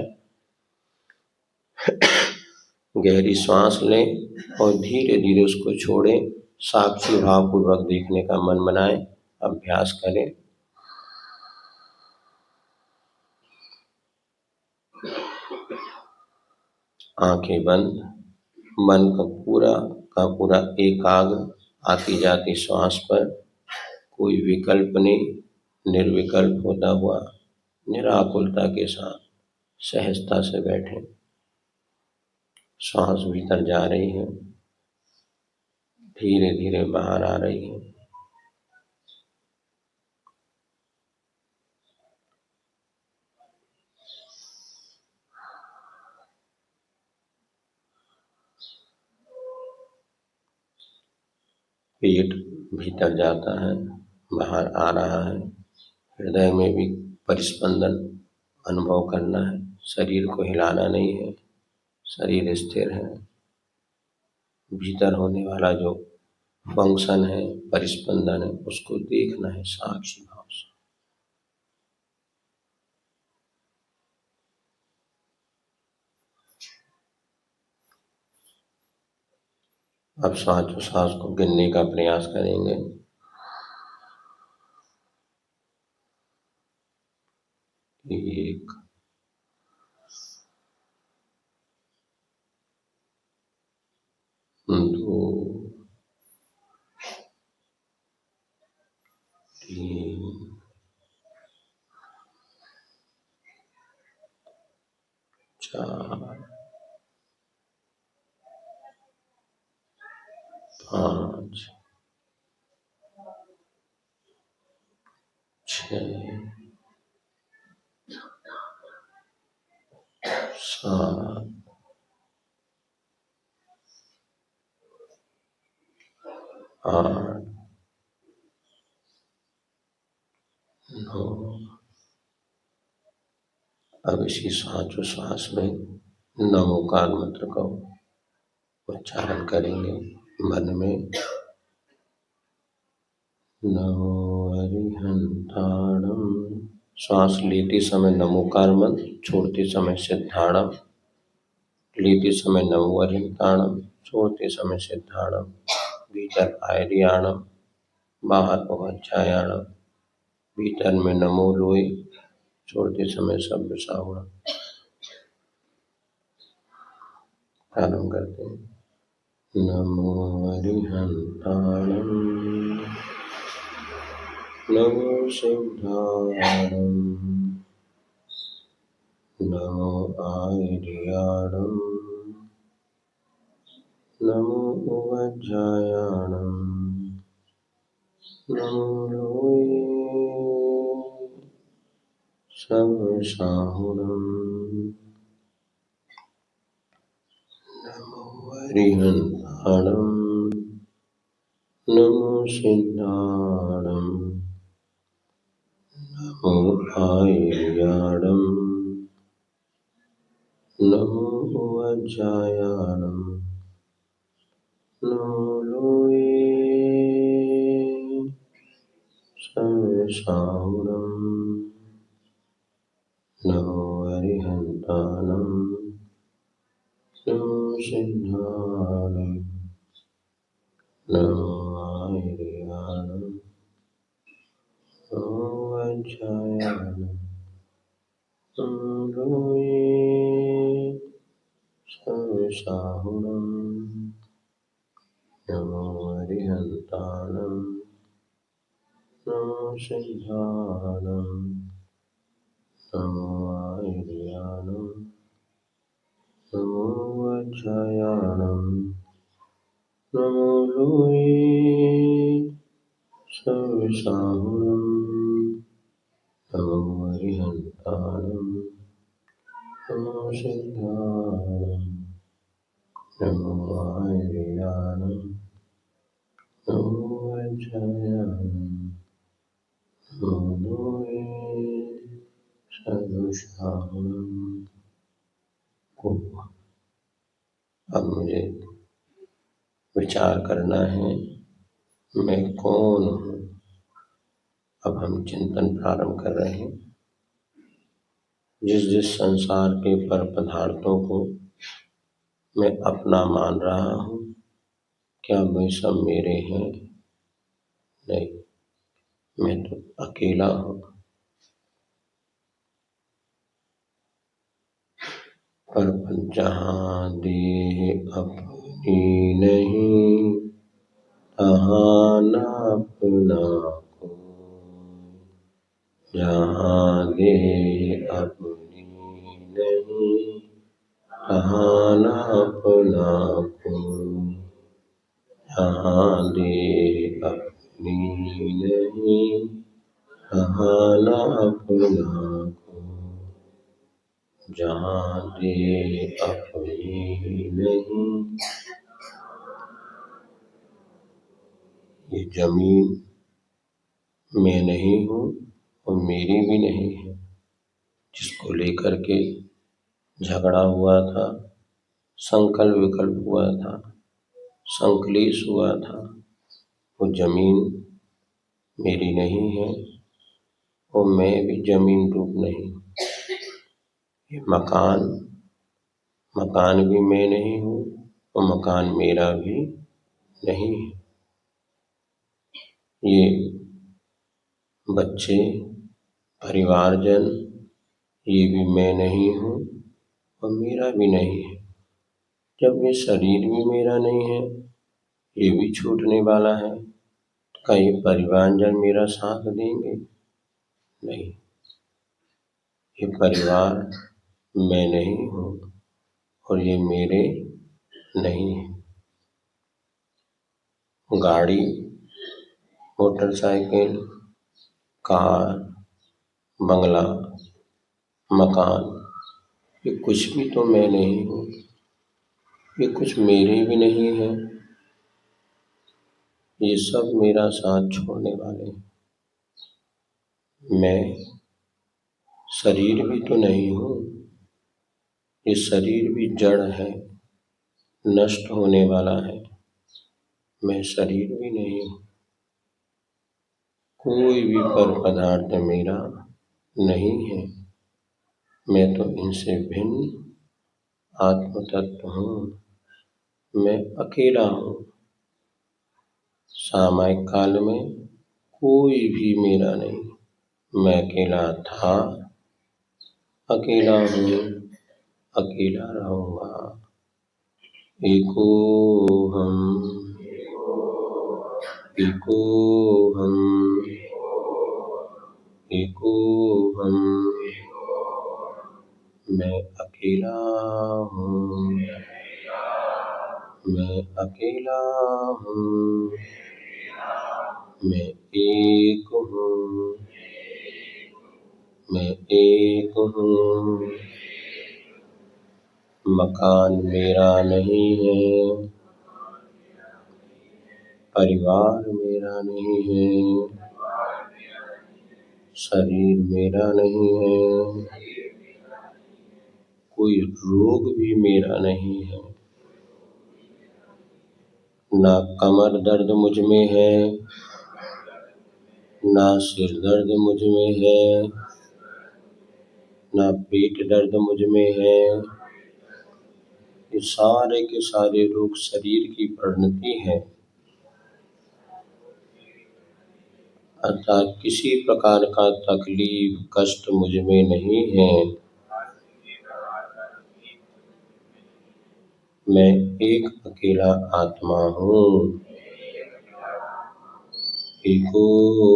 गहरी सांस लें और धीरे धीरे उसको छोड़ें। साक्षी भाव पूर्वक देखने का मन बनाएं, अभ्यास करें। आंखें बंद, मन का पूरा एकाग्र आती जाती श्वास पर। कोई विकल्प नहीं, निर्विकल्प होता हुआ निराकुलता के साथ सहजता से बैठें। सांस भीतर जा रही है, धीरे धीरे बाहर आ रही है। पेट भीतर जाता है, बाहर आ रहा है। हृदय में भी परिस्पंदन अनुभव करना है। शरीर को हिलाना नहीं है, शरीर स्थिर है। भीतर होने वाला जो फंक्शन है, परिस्पंदन है, उसको देखना है साक्षी भाव से। अब श्वास को गिनने का प्रयास करेंगे। 1, 2, 3, 4, 5, 6, 7, 8, 9। अब इसी श्वास में नमोकार मंत्र का उच्चारण करेंगे मन में। नमो अरिहंताणम। श्वास लेते समय नमोकार मंत्र, छोड़ते समय सिद्धाणम। लेते समय नमो अरिहंताणम, छोड़ते समय सिद्धाणम। भीतर आयरियाणम, बाहर उवज्जायाणम। भीतर में नमो लोए, छोड़ते समय सभ्य सावणम। प्रारंभ करते हैं। नमो अरिहंताणम, नमो सिद्धाणम, नमो आयर्याणम, नमो उवज्जायाणम, नमो लोये सर्वसाहुणम, नमो अरिहंताणम, नमो सिद्धाणम, नमो आयर्याणम, नमो उवज्जायाणम, नमो लोये सर्वसाहुणम, नमो अरिहंताणम, नमो सिद्धाणम, नमो आयर्याणम, नमो उवज्जायाणम, नमो लोये सर्वसाहुणम, नमो अरिहंताणम, नमो सिद्धाणम, नमो आयर्याणम, नमो उवज्जायाणम, नमो लोये सर्वसाहुणम, नमो अरिहंताणम, नमो सिद्धाणम, नमो आर्यानं नमो वज्रायानं नमो सदुषानं को। अब मुझे विचार करना है मैं कौन हूँ। अब हम चिंतन प्रारंभ कर रहे हैं। जिस जिस संसार के पर पदार्थों को मैं अपना मान रहा हूँ, क्या वे सब मेरे हैं? नहीं, मैं तो अकेला हूँ। पर जहाँ देह अपनी नहीं, तहाँ न अपना कोई। जहाँ देह अपनी नहीं, तहाँ न अपना कोई। जहाँ देह अपनी नहीं, तहाँ न अपना कोई। जहाँ देह अपनी नहीं। ये जमीन मैं नहीं हूँ और मेरी भी नहीं है। जिसको लेकर के झगड़ा हुआ था, संकल्प विकल्प हुआ था, संक्लेश हुआ था, वो जमीन मेरी नहीं है और मैं भी जमीन रूप नहीं। ये मकान भी मैं नहीं हूँ और मकान मेरा भी नहीं है। ये बच्चे, परिवारजन, ये भी मैं नहीं हूँ और मेरा भी नहीं है। जब ये शरीर भी मेरा नहीं है, ये भी छूटने वाला है, तो क्या ये परिवारजन मेरा साथ देंगे? नहीं। ये परिवार मैं नहीं हूँ और ये मेरे नहीं है। गाड़ी, मोटरसाइकिल, कार, बंगला, मकान, ये कुछ भी तो मैं नहीं हूँ। ये कुछ मेरे भी नहीं है। ये सब मेरा साथ छोड़ने वाले हैं। मैं शरीर भी तो नहीं हूँ। ये शरीर भी जड़ है, नष्ट होने वाला है। मैं शरीर भी नहीं हूँ। कोई भी पर पदार्थ मेरा नहीं है। मैं तो इनसे भिन्न आत्म तत्व हूँ। मैं अकेला हूँ। सामयिक काल में कोई भी मेरा नहीं। मैं अकेला था, अकेला हूँ, अकेला रहूँगा। एको हम, एको हम, एको हम। मैं अकेला हूँ, मैं अकेला हूँ, मैं एक हूँ, मैं एक हूँ। मकान मेरा नहीं है, परिवार मेरा नहीं है, शरीर मेरा नहीं है, कोई रोग भी मेरा नहीं है। ना कमर दर्द मुझ में है, ना सिर दर्द मुझ में है, ना पेट दर्द मुझ में है। ये सारे के सारे रोग शरीर की परिणति है। अर्थात किसी प्रकार का तकलीफ कष्ट मुझ में नहीं है। मैं एक अकेला आत्मा हूँ। एको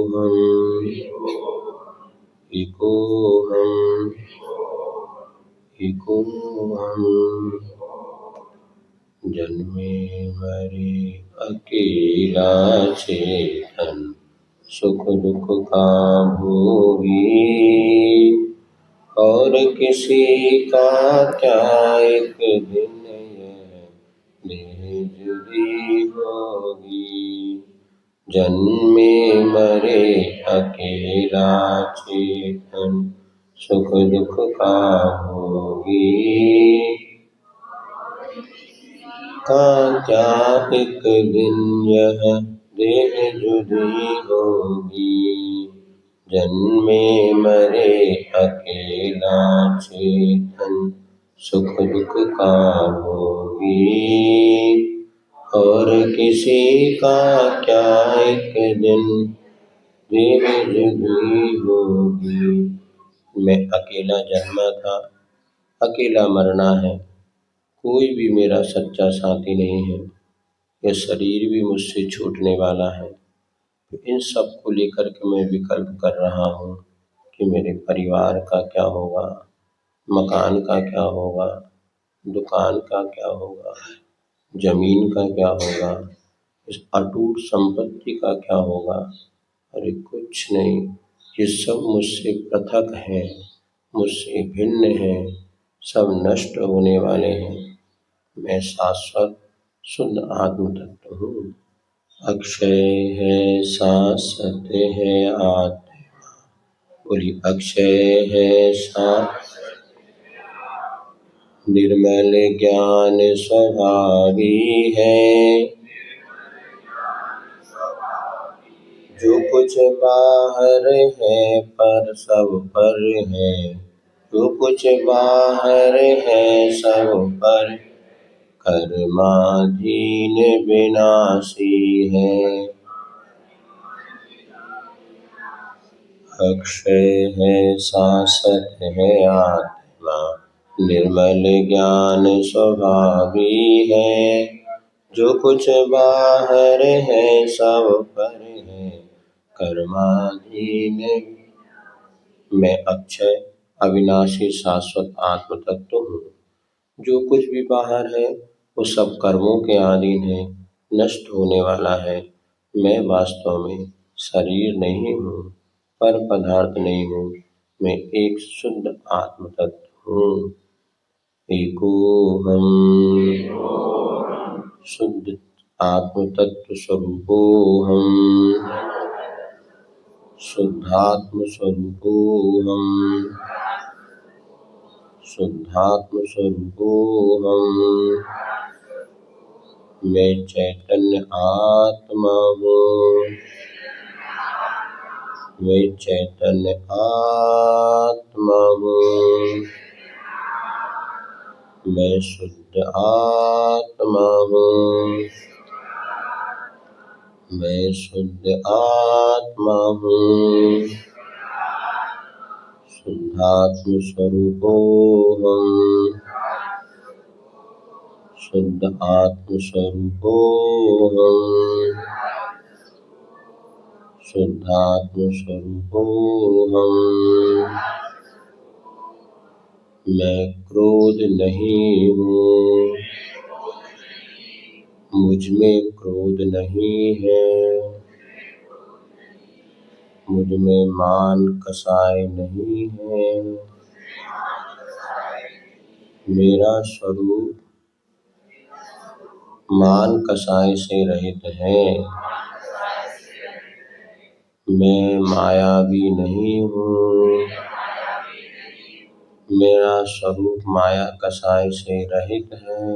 हम, एको हम, एको हम। जन्मे मरे अकेला चेतन, सुख दुख का भोगी। और किसी का क्या एक दिन यह देह जुदी होगी। जन्मे मरे अकेला चेतन, सुख दुख का भोगी। का क्या एक दिन यह देह जुदी होगी। जन्मे मरे अकेला चेतन, सुख दुख का भोगी। और किसी का क्या एक दिन देह जुदी होगी। मैं अकेला जन्मा था, अकेला मरना है। कोई भी मेरा सच्चा साथी नहीं है। यह शरीर भी मुझसे छूटने वाला है। तो इन सब को लेकर के मैं विकल्प कर रहा हूँ कि मेरे परिवार का क्या होगा, मकान का क्या होगा, दुकान का क्या होगा, जमीन का क्या होगा, इस अटूट संपत्ति का क्या होगा। अरे कुछ नहीं, ये सब मुझसे पृथक है, मुझसे भिन्न है, सब नष्ट होने वाले हैं। मैं शाश्वत शुद्ध आत्म तत्व हूँ। अक्षय है, शाश्वत है आत्मा। बोलिए, अक्षय है, निर्मल ज्ञान स्वभावी है। जो कुछ बाहर है पर सब पर है। जो कुछ बाहर है सब पर, कर्माधीन विनाशी है। अक्षय है, शाश्वत है आत्मा, निर्मल ज्ञान स्वभावी है। जो कुछ बाहर है सब पर है, कर्माधीन। मैं अक्षय अविनाशी शाश्वत आत्म तत्व हूँ। जो कुछ भी बाहर है वो सब कर्मों के अधीन है, नष्ट होने वाला है। मैं वास्तव में शरीर नहीं हूँ, पर पदार्थ नहीं हूँ। मैं एक शुद्ध आत्म तत्व हूँ। एको हम शुद्ध आत्म तत्व स्वरूपो हम, शुद्धात्म स्वरूपो हम, शुद्धात्म स्वरूपो हम। मैं चैतन्य आत्मा हूँ। मैं चैतन्य आत्मा हूँ। मैं शुद्ध आत्मा हूँ। मैं शुद्ध आत्मा हूँ। शुद्धात्म स्वरूपो हम, शुद्ध आत्म स्वरूपो हम, शुद्धात्म स्वरूपो हम। मैं क्रोध नहीं हूँ। मुझ में क्रोध नहीं है। मुझ में मान कसाय नहीं है। मेरा स्वरूप मान कसाय से रहित है। मैं मायावी नहीं हूँ। मेरा स्वरूप माया कसाय से रहित है।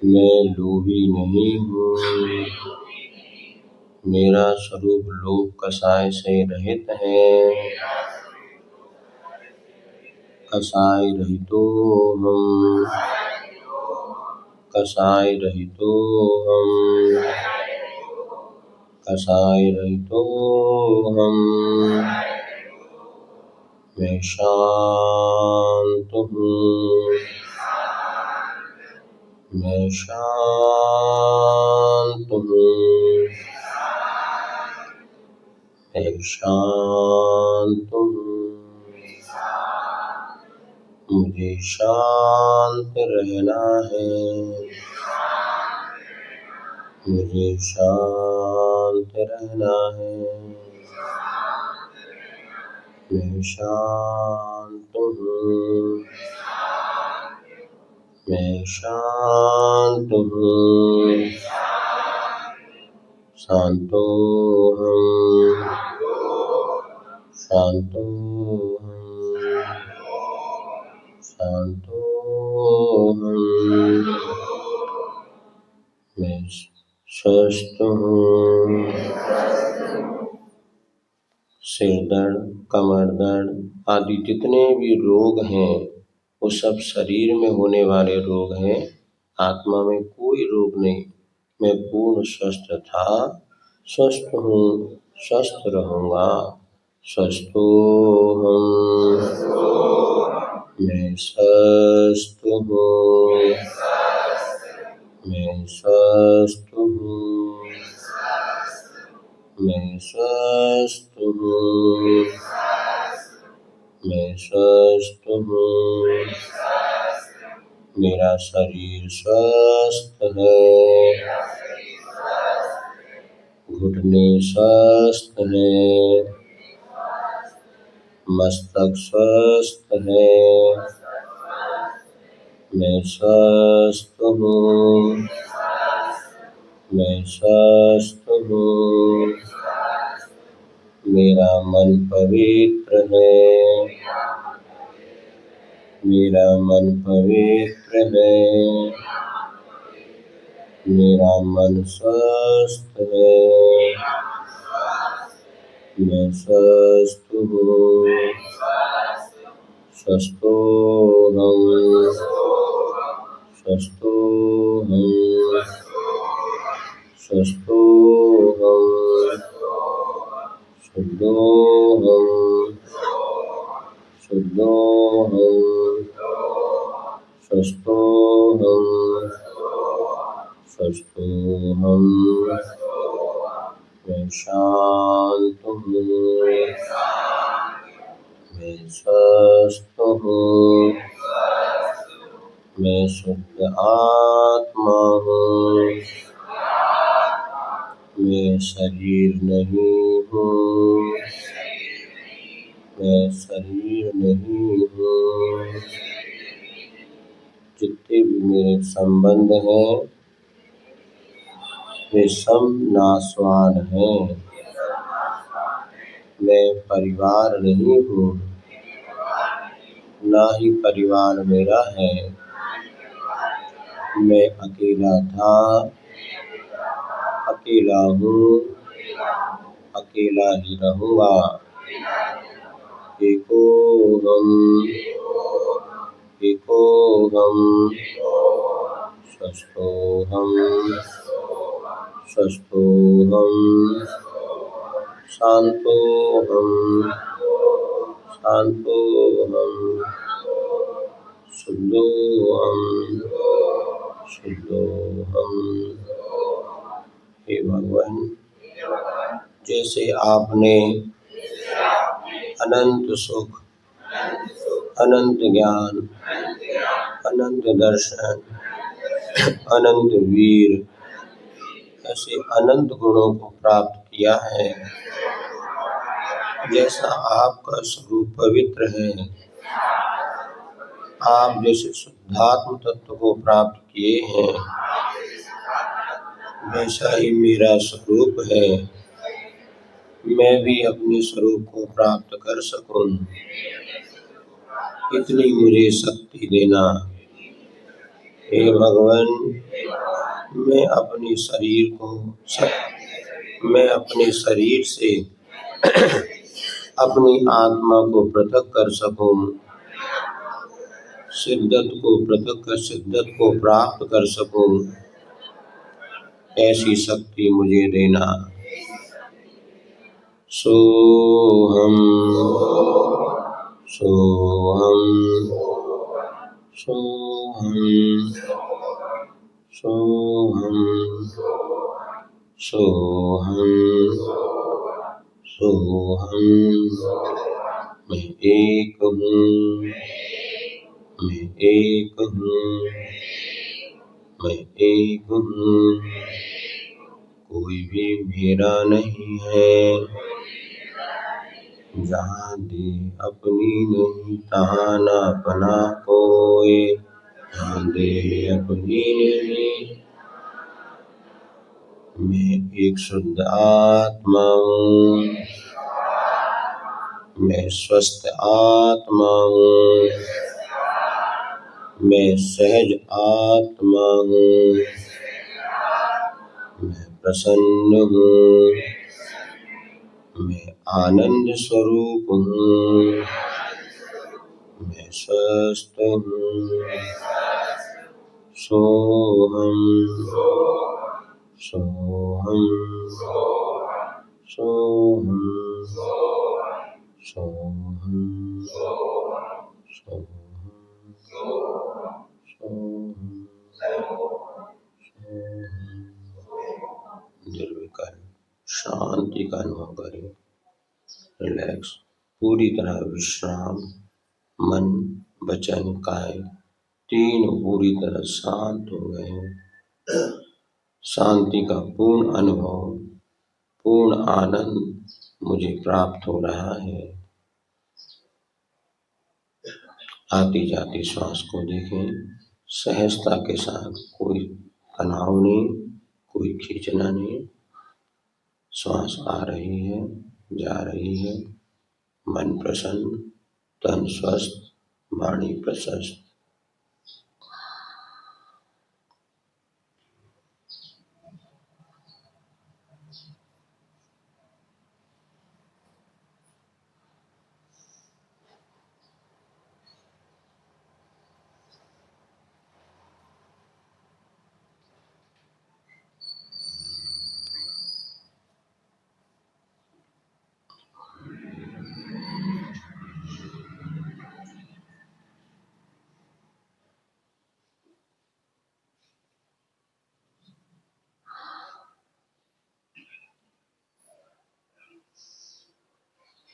मैं लोभी नहीं हूँ। मेरा स्वरूप लोभ कसाय से रहित है। कसाय रहितो हम, कसाय रहितो हम, कसाय रहितो हम। मैं शांत हूँ। मैं शांत हूँ। मैं शांत हूँ। मुझे शांत रहना है। मुझे शांत रहना है। मैं शांत हूँ। मैं शांत हूँ, शांतोहम, शांतोहम, शांतोहम। मैं स्वस्थ हूँ। सिर दर्द, कमर दर्द आदि जितने भी रोग हैं वो सब शरीर में होने वाले रोग हैं, आत्मा में कोई रोग नहीं। मैं पूर्ण स्वस्थ था, स्वस्थ हूँ, स्वस्थ रहूँगा। स्वस्थोहम, मैं स्वस्थ हूँ, मैं स्वस्थ हूँ, मैं स्वस्थ हूँ, मैं स्वस्थ हूँ। मेरा शरीर स्वस्थ है, घुटने स्वस्थ है, मस्तक स्वस्थ है, मैं स्वस्थ हूँ, मैं स्वस्थ हूँ। मेरा मन पवित्र है, मेरा मन पवित्र है, मेरा मन स्वस्थ है, मैं स्वस्थ हूँ। स्वस्थोहम, स्वस्थोहम, स्वस्थोहम, शुद्धोहम, शुद्धोहम, स्वस्थोहम, स्वस्थोहम। मैं शांत हूँ, मैं स्वस्थ हूँ, मैं शुद्ध आत्मा हूँ, मैं शरीर नहीं हूँ, मैं शरीर नहीं हूँ। जितने भी मेरे संबंध हैं वे सब नाशवान हैं। मैं परिवार नहीं हूँ, ना ही परिवार मेरा है। मैं अकेला था, अकेला हूँ, अकेला ही रहूँगा। एकोहम, एकोहम, स्वस्थोहम, स्वस्थोहम, शांतोहम, शांतोहम, शुद्धोहम, शुद्धोहम। हे भगवान, जैसे आपने अनंत सुख, अनंत ज्ञान, अनंत दर्शन, अनंत वीर ऐसे अनंत गुणों को प्राप्त किया है, जैसा आपका स्वरूप पवित्र है, आप जैसे शुद्धात्म तत्व को प्राप्त किए हैं, वैसा ही मेरा स्वरूप है। मैं भी अपने स्वरूप को प्राप्त कर सकूं, इतनी मुझे शक्ति देना। हे भगवान, मैं अपने शरीर से अपनी आत्मा को पृथक कर सकूं, सिद्धत को प्राप्त कर सकूं, ऐसी शक्ति मुझे देना। सोहम, सोहम, सोहम, सोहम, सोहम, सोहम। मैं एक हूँ, मैं एक हूँ, मैं एक हूँ। कोई भी मेरा नहीं है। जहाँ दे अपनी नहीं, तहाँ न अपना कोई। देह अपनी नहीं, मैं एक शुद्ध आत्मा हूँ, मैं स्वस्थ आत्मा हूँ, मैं सहज आत्मा हूँ, मैं प्रसन्न हूँ, मैं आनंद स्वरूप हूँ, मैं स्वस्थ हूँ। सोहम सोहम सोहम सोहम सोहम निर्विकार शांति का अनुभव करें। रिलैक्स, पूरी तरह विश्राम, मन वचन काय तीनों पूरी तरह शांत हो गए हैं। शांति का पूर्ण अनुभव, पूर्ण आनंद मुझे प्राप्त हो रहा है। आती जाती श्वास को देखें, सहजता के साथ, कोई तनाव नहीं, कोई खींचना नहीं। श्वास आ रही है, जा रही है, मन प्रसन्न, तन स्वस्थ, वाणी प्रशस्त।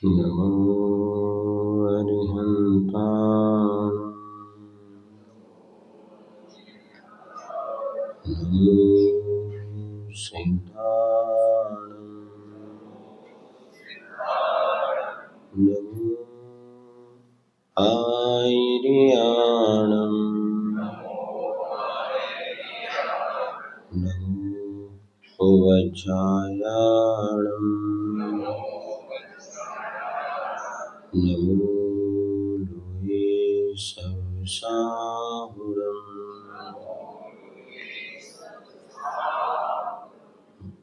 नमो अरिहन्ताय, नमो सिंहाय, नमो आयर्याणं, नमो वज्रायाणं, नमो लोहे सहस्राहुरम्।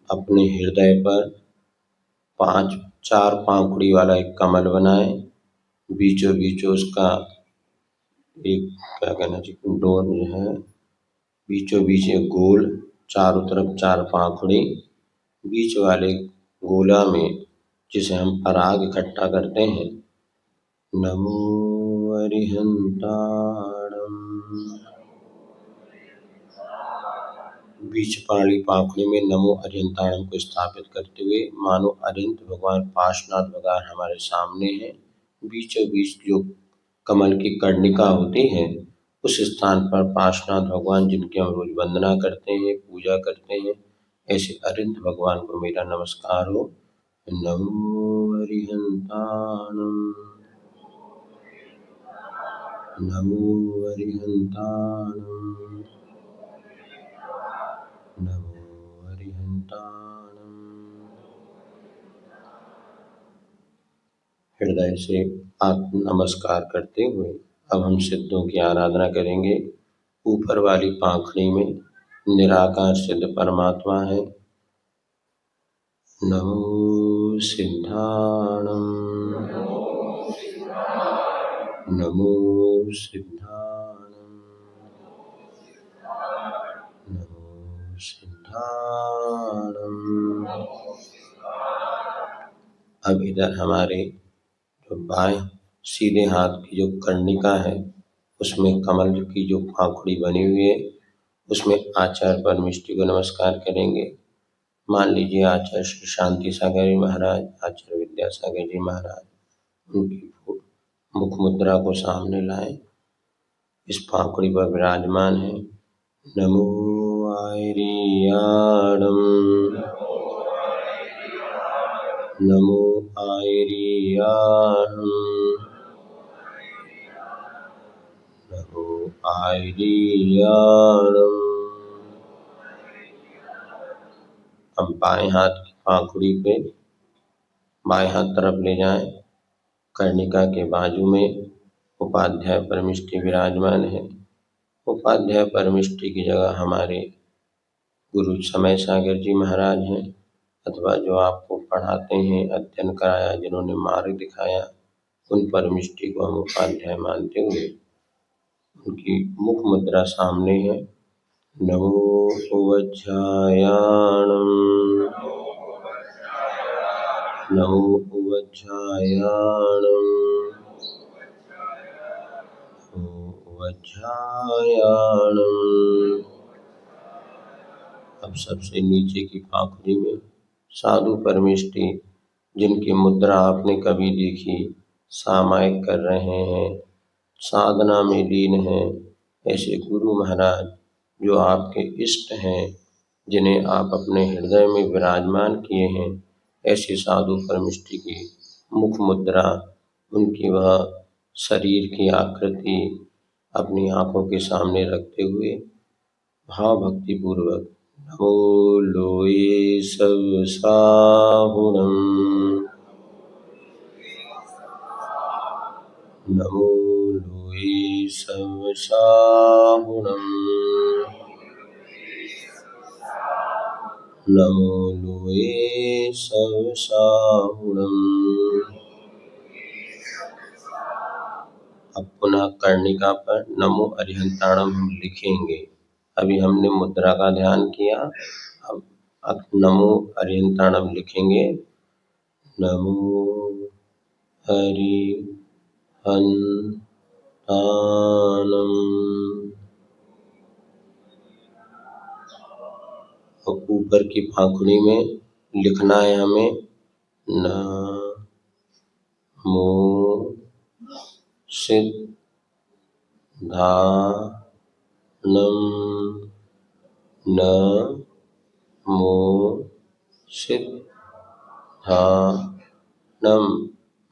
अपने हृदय पर चार पांखुड़ी वाला एक कमल बनाएं। बीचों बीच उसका एक क्या कहना चाहिए डोर जो है, बीचों बीच एक गोल, चारों तरफ चार पांखुड़ी, बीच वाले गोला में जिसे हम पराग इकट्ठा करते हैं, नमो अरिहन्ताणं। बीच वाली पांखुड़ी में नमो अरिहन्ताणं को स्थापित करते हुए मानो अरिहंत भगवान पार्श्वनाथ भगवान हमारे सामने हैं। बीचों बीच जो कमल की कर्णिका होती है, उस स्थान पर पार्श्वनाथ भगवान जिनकी हम रोज वंदना करते हैं, पूजा करते हैं, ऐसे अरिहंत भगवान को मेरा नमस्कार हो। नमो अरिहन्ताणं, नमो अरिहन्ताणं, नमो अरिहन्ताणं। हृदय से आत्म नमस्कार करते हुए अब हम सिद्धों की आराधना करेंगे। ऊपर वाली पाखड़ी में निराकार सिद्ध परमात्मा है। नमो सिद्धाणं, नमो सिद्धाणं, नमो सिद्धाणं। अब इधर हमारे जो बाएं सीधे हाथ की जो कर्णिका है, उसमें कमल की जो पाखुड़ी बनी हुई है, उसमें आचार्य परमेष्टि को नमस्कार करेंगे। मान लीजिए आचार्य श्री शांति सागर जी महाराज, आचार्य विद्यासागर जी महाराज, उनकी मुख मुद्रा को सामने लाएं, इस पाखुड़ी पर विराजमान है। नमो आयर्याणं, नमो आयर्याणं, नमो आयरियाणम। अब बाएं हाथ की पाखुड़ी पे बाएं हाथ तरफ ले जाएं। कर्णिका के बाजू में उपाध्याय परमिष्टि विराजमान है। उपाध्याय परमिष्टि की जगह हमारे गुरु समय सागर जी महाराज हैं, अथवा जो आपको पढ़ाते हैं, अध्ययन कराया, जिन्होंने मार्ग दिखाया, उन परमिष्टि को हम उपाध्याय मानते हुए उनकी मुख मुद्रा सामने है। नमो उवज्झायाणम, नमो उवज्झायाणम, उवज्झायाणम। अब सबसे नीचे की पाखुड़ी में साधु परमिष्टि, जिनकी मुद्रा आपने कभी देखी, सामायिक कर रहे हैं, साधना में लीन हैं, ऐसे गुरु महाराज जो आपके इष्ट हैं, जिन्हें आप अपने हृदय में विराजमान किए हैं, ऐसे साधु परमिष्टि की मुख मुद्रा, उनकी वह शरीर की आकृति अपनी आंखों के सामने रखते हुए भाव भक्ति पूर्वक नमो लोये सब साहुणम, नमो लोये सब साहुणम, नमो लोये सब साहुणम। अब पुनः कर्णिका पर नमो अरिहंताणम हम लिखेंगे। अभी हमने मुद्रा का ध्यान किया, अब नमो अरिहंताणम लिखेंगे। नमो अरिहंताणम। और ऊपर की फांकुड़ी में लिखना है हमें नमो सिद्धानम, नमो सिद्धानम।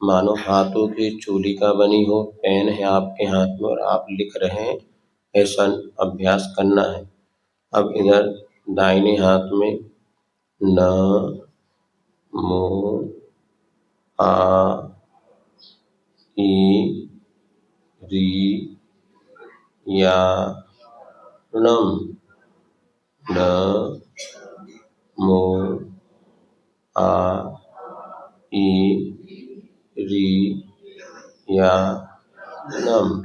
मानो हाथों की चूलिका बनी हो, पेन है आपके हाथ में और आप लिख रहे हैं, ऐसा अभ्यास करना है। अब इधर दाहिने हाथ में नमो आयरियाणम, नमो आयरियाणम।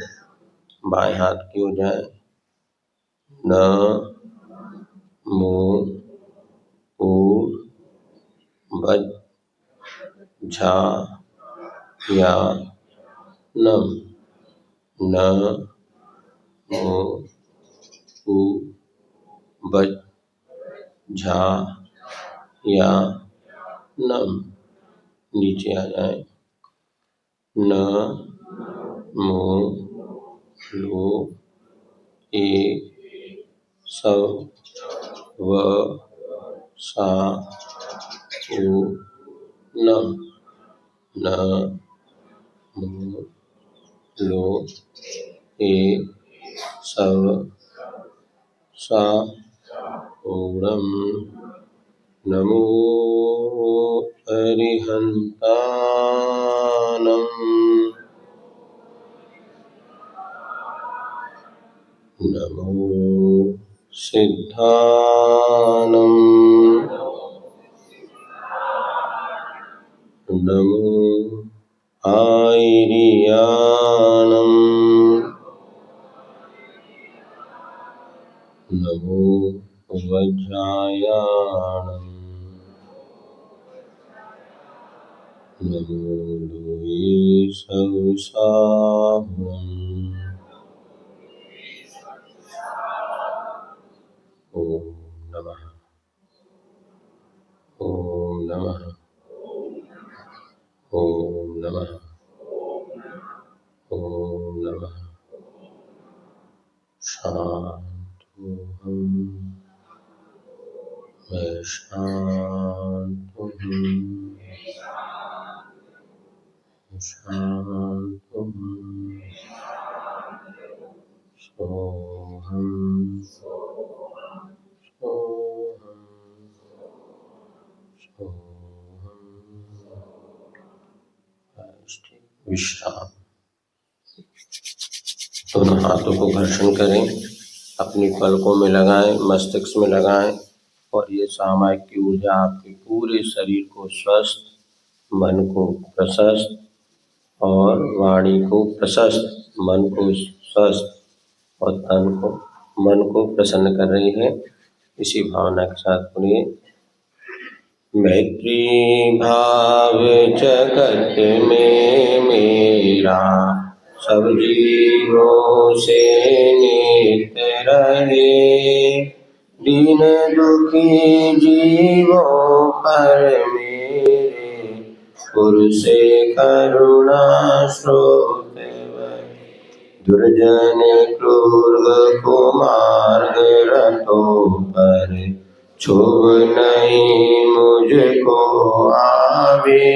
बाएं हाथ की हो जाए नमो उवज्झायाणम, नमो उवज्झायाणम। नीचे आ जाए नमो लोये सब साहुणम, नमो लोये सब साहुणम। नमो अरिहंताणम, नमो सिद्धानम, नमो आयरियाणम, नमो उवज्झायाणम, नमो लोये सब साहुणम। ओम नमः, ओम नमः, ओम नमः, ओम नमः। शांत हूँ मैं, शांत हूँ, शांत हूँ, सो विश्राम। दोनों हाथों को घर्षण करें, अपनी पलकों में लगाएं, मस्तिष्क में लगाएं और ये सामायिक की ऊर्जा आपके पूरे शरीर को स्वस्थ, मन को प्रशस्त और वाणी को प्रशस्त, मन को स्वस्थ और मन को प्रसन्न कर रही है। इसी भावना के साथ सुनिए। मैत्री भाव जगत में मेरा, सब जीवों से नित रहे। दीन दुखी जीवों पर मेरे, गुरु से करुणा स्रोत बहे। दुर्जन क्रूर कुमार्ग रतों पर, क्षोभ नहीं मुझको आवे।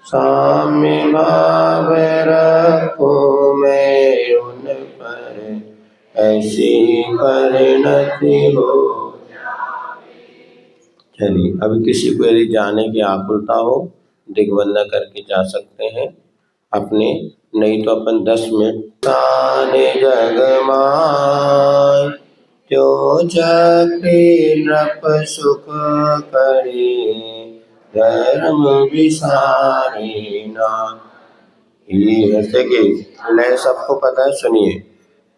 साम्य भाव रखूं मैं उन पर, ऐसी परिणति हो। चलिए, अभी किसी को यदि जाने की आकुलता हो, दिग्बंधन करके जा सकते हैं अपने, नहीं तो अपन 10 मिनट ताने जगमाय, जो चक्री नृप सुख करे, धर्म विसारे ना। ये ऐसे कि लय सबको पता है, सुनिए।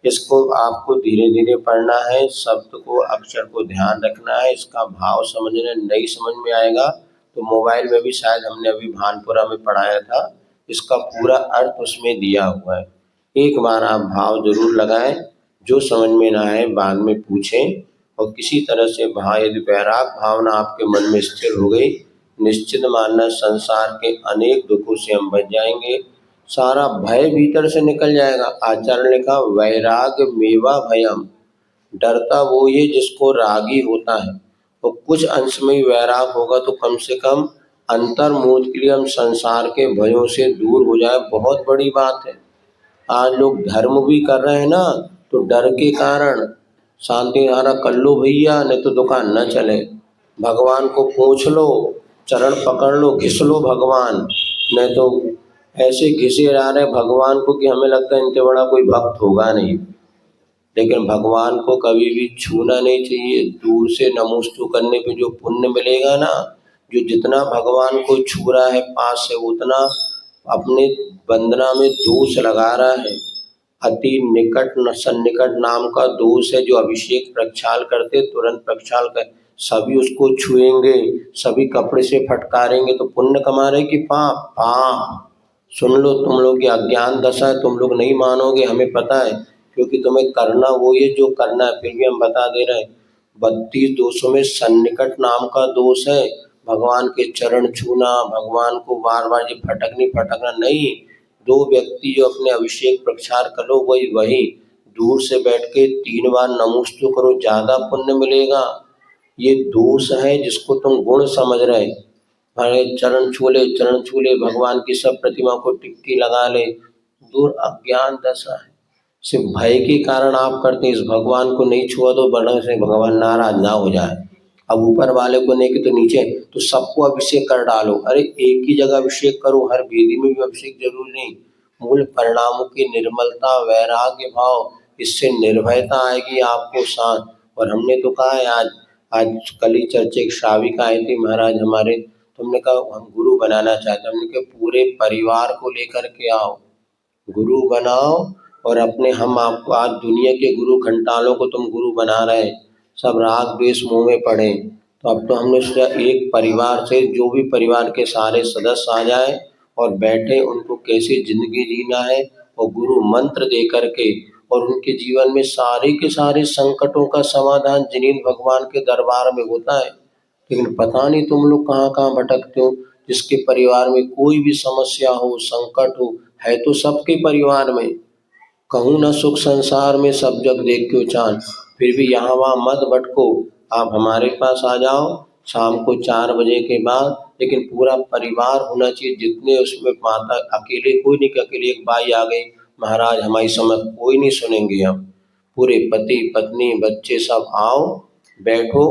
इसको आपको धीरे धीरे पढ़ना है, शब्द को अक्षर को ध्यान रखना है, इसका भाव समझना। नहीं समझ में आएगा तो मोबाइल में भी शायद हमने अभी भानपुरा में पढ़ाया था, इसका पूरा अर्थ उसमें दिया हुआ है। एक बार आप भाव जरूर लगाएं, जो समझ में ना आए बाद में पूछें। और किसी तरह से भाव, यदि वैराग भावना आपके मन में स्थिर हो गई, निश्चित मानना संसार के अनेक दुखों से हम बच जाएंगे, सारा भय भीतर से निकल जाएगा। आचार्य ने कहा वैराग मेवा भयम, डरता वो ये जिसको रागी होता है। तो कुछ अंश में ही वैराग होगा तो कम से कम अंतर्मुख के लिए हम संसार के भयों से दूर हो जाए, बहुत बड़ी बात है। आज लोग धर्म भी कर रहे हैं ना, तो डर के कारण शांति धारा कर लो भैया, नहीं तो दुकान न चले। भगवान को पूछ लो, चरण पकड़ लो, घिस लो भगवान, नहीं तो ऐसे घिसे जा रहे भगवान को कि हमें लगता है इनसे बड़ा कोई भक्त होगा नहीं। लेकिन भगवान को कभी भी छूना नहीं चाहिए। दूर से नमोस्तु करने पे जो पुण्य मिलेगा ना, जो जितना भगवान को छू रहा है पास से, उतना अपने वंदना में दोष लगा रहा है। अति निकट सन्निकट नाम का दोष है, जो अभिषेक प्रक्षाल करते तुरंत प्रक्षाल कर, सभी उसको छुएंगे, सभी कपड़े से फटकारेंगे तो पुण्य कमा रहे कि पाप? पाप। सुन लो, तुम लोग की अज्ञान दशा है, तुम लोग नहीं मानोगे, हमें पता है, क्योंकि तुम्हें करना वो ये जो करना है, फिर भी हम बता दे रहे हैं। 32 दोषों में सन्निकट नाम का दोष है, भगवान के चरण छूना, भगवान को बार बार ये फटकना नहीं। दो व्यक्ति जो अपने अभिषेक प्रक्षार करो, वही दूर से बैठ के 3 बार नमोस्तु करो, ज्यादा पुण्य मिलेगा। ये दोष है जिसको तुम गुण समझ रहे। अरे चरण छू ले, भगवान की सब प्रतिमा को टिक्की लगा ले, दूर अज्ञान दशा है। सिर्फ भय के कारण आप करते हैं। इस भगवान को नहीं छुआ तो बड़ा से भगवान नाराज ना हो जाए। अब ऊपर वाले को नहीं कि तो नीचे, तो सबको अभिषेक कर डालो। अरे एक ही जगह अभिषेक करो, हर वेदी में भी अभिषेक जरूरी नहीं। मूल परिणामों की निर्मलता, वैराग्य भाव, इससे निर्भयता आएगी आपको शांत। और हमने तो कहा है, आज कल ही चर्चा एक श्राविका आई थी महाराज हमारे, तुमने कहा हम गुरु बनाना चाहते हैं। हमने कहा पूरे परिवार को लेकर के आओ, गुरु बनाओ। और अपने हम आपको आज दुनिया के गुरु घंटालों को तुम गुरु बना रहे हैं, सब राग द्वेष मुंह में पड़े। तो अब तो हमने सोचा एक परिवार से जो भी परिवार के सारे सदस्य आ जाए और बैठे, उनको कैसे जिंदगी जीना है और गुरु मंत्र दे करके, और उनके जीवन में सारे के सारे संकटों का समाधान जिन्हीं भगवान के दरबार में होता है। लेकिन पता नहीं तुम लोग कहाँ कहाँ भटकते हो। जिसके परिवार में कोई भी समस्या हो, संकट हो, है तो सबके परिवार में। कहूँ न सुख संसार में, सब जग देख के चांद। फिर भी यहाँ वहाँ मत भटको, आप हमारे पास आ जाओ शाम को 4 बजे के बाद। लेकिन पूरा परिवार होना चाहिए, जितने उसमें माता, अकेले कोई नहीं कि अकेले एक बाई आ गई महाराज हमारी समझ, कोई नहीं सुनेंगे हम। पूरे पति पत्नी बच्चे सब आओ बैठो,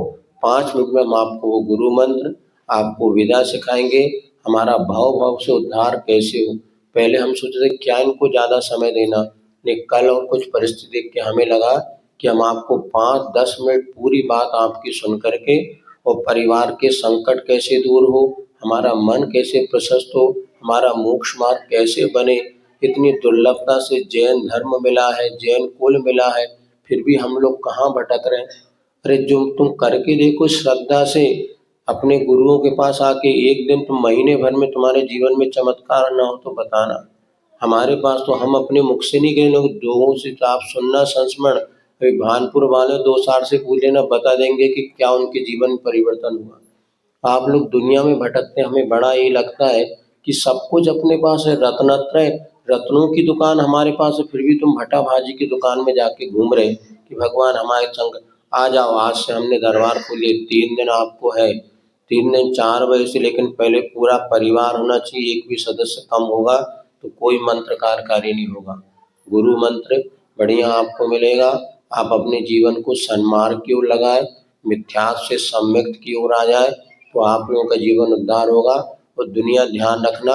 5 मिनट में हम आपको वो गुरु मंत्र आपको विदा सिखाएंगे। हमारा भाव से उद्धार कैसे हो। पहले हम सोचते थे क्या इनको ज़्यादा समय देना, लेकिन कल और कुछ परिस्थिति देख के हमें लगा कि हम आपको 5-10 मिनट पूरी बात आपकी सुन करके और परिवार के संकट कैसे दूर हो, हमारा मन कैसे प्रशस्त हो, हमारा मोक्ष मार्ग कैसे बने। इतनी दुर्लभता से जैन धर्म मिला है, जैन कुल मिला है, फिर भी हम लोग कहाँ भटक रहे हैं। अरे जो तुम करके देखो श्रद्धा से अपने गुरुओं के पास आके, एक दिन तुम महीने भर में तुम्हारे जीवन में चमत्कार ना हो तो बताना। हमारे पास तो हम अपने मुख से नहीं गए, लोग लोगों से तो आप सुनना संस्मरण। अभी भानपुर वाले 2 साल से पूछ लेना, बता देंगे कि क्या उनके जीवन में परिवर्तन हुआ। आप लोग दुनिया में भटकते, हमें बड़ा ये लगता है कि सब कुछ अपने पास है, रत्नत्रय रत्नों की दुकान हमारे पास है, फिर भी तुम भट्टा भाजी की दुकान में जाके घूम रहे कि भगवान हमारे संग आ जाओ। आज से हमने दरबार खोले, 3 दिन आपको है, 3 दिन 4 बजे से, लेकिन पहले पूरा परिवार होना चाहिए। एक भी सदस्य कम होगा तो कोई मंत्र कार्यकारी नहीं होगा। गुरु मंत्र बढ़िया आपको मिलेगा। आप अपने जीवन को सन्मार्ग की ओर लगाए, मिथ्यात्व से सम्यक्त की ओर आ जाए तो आप लोगों का जीवन उद्धार होगा। और दुनिया ध्यान रखना,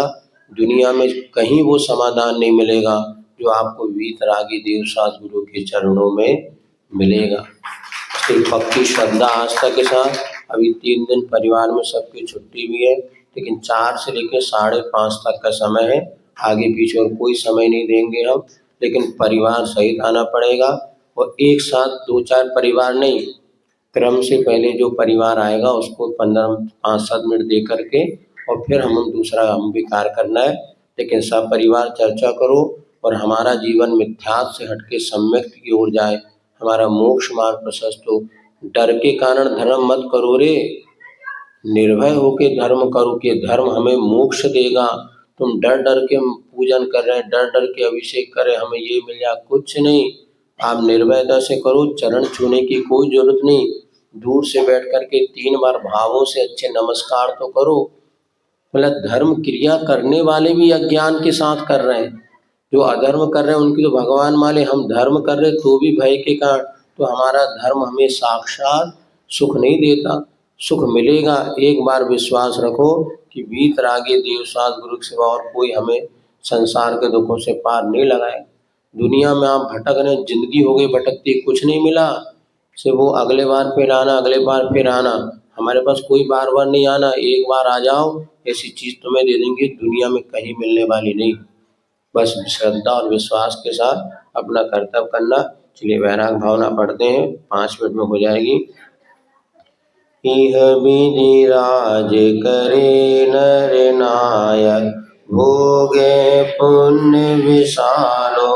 दुनिया में कहीं वो समाधान नहीं मिलेगा जो आपको वीतरागी देवसास गुरु के चरणों में मिलेगा। एक पक्की श्रद्धा आस्था के साथ अभी 3 दिन परिवार में सबकी छुट्टी भी है, लेकिन 4 से लेकर 5:30 तक का समय है। आगे पीछे और कोई समय नहीं देंगे हम, लेकिन परिवार सहित आना पड़ेगा। और एक साथ 2-4 परिवार नहीं, क्रम से पहले जो परिवार आएगा उसको 5-7 मिनट दे करके और फिर हम दूसरा हम भी कार्य करना है। लेकिन सब परिवार चर्चा करो और हमारा जीवन मिथ्यात्व से हटके सम्यक्त की ओर जाए, हमारा मोक्ष मार्ग प्रशस्त हो। डर के कारण धर्म मत करो रे, निर्भय होके धर्म करो कि धर्म हमें मोक्ष देगा। तुम डर डर के हम पूजन कर रहे हैं, डर डर के अभिषेक कर रहे हैं, हमें ये मिल जाए, कुछ नहीं। आप निर्भयता से करो, चरण छूने की कोई जरूरत नहीं। दूर से बैठ करके 3 बार भावों से अच्छे नमस्कार तो करो। मतलब धर्म क्रिया करने वाले भी अज्ञान के साथ कर रहे हैं, जो अधर्म कर रहे हैं उनकी तो भगवान माने, हम धर्म कर रहे तो भी भय के कारण। तो हमारा धर्म हमें साक्षात सुख नहीं देता। सुख मिलेगा, एक बार विश्वास रखो कि वीतरागी देवसास गुरु के सिवा और कोई हमें संसार के दुखों से पार नहीं लगाए। दुनिया में आप भटक रहे, जिंदगी हो गई भटकती, कुछ नहीं मिला से वो अगले बार फिर आना, अगले बार फिर आना। हमारे पास कोई बार बार नहीं आना, एक बार आ जाओ, ऐसी चीज तुम्हें दे देंगे दुनिया में कहीं मिलने वाली नहीं। बस श्रद्धा और विश्वास के साथ अपना कर्तव्य करना। चलिए वैराग भावना पढ़ते हैं, 5 मिनट में हो जाएगी। इह विधि राज करे नर नायक, भोगे पुण्य विशालो,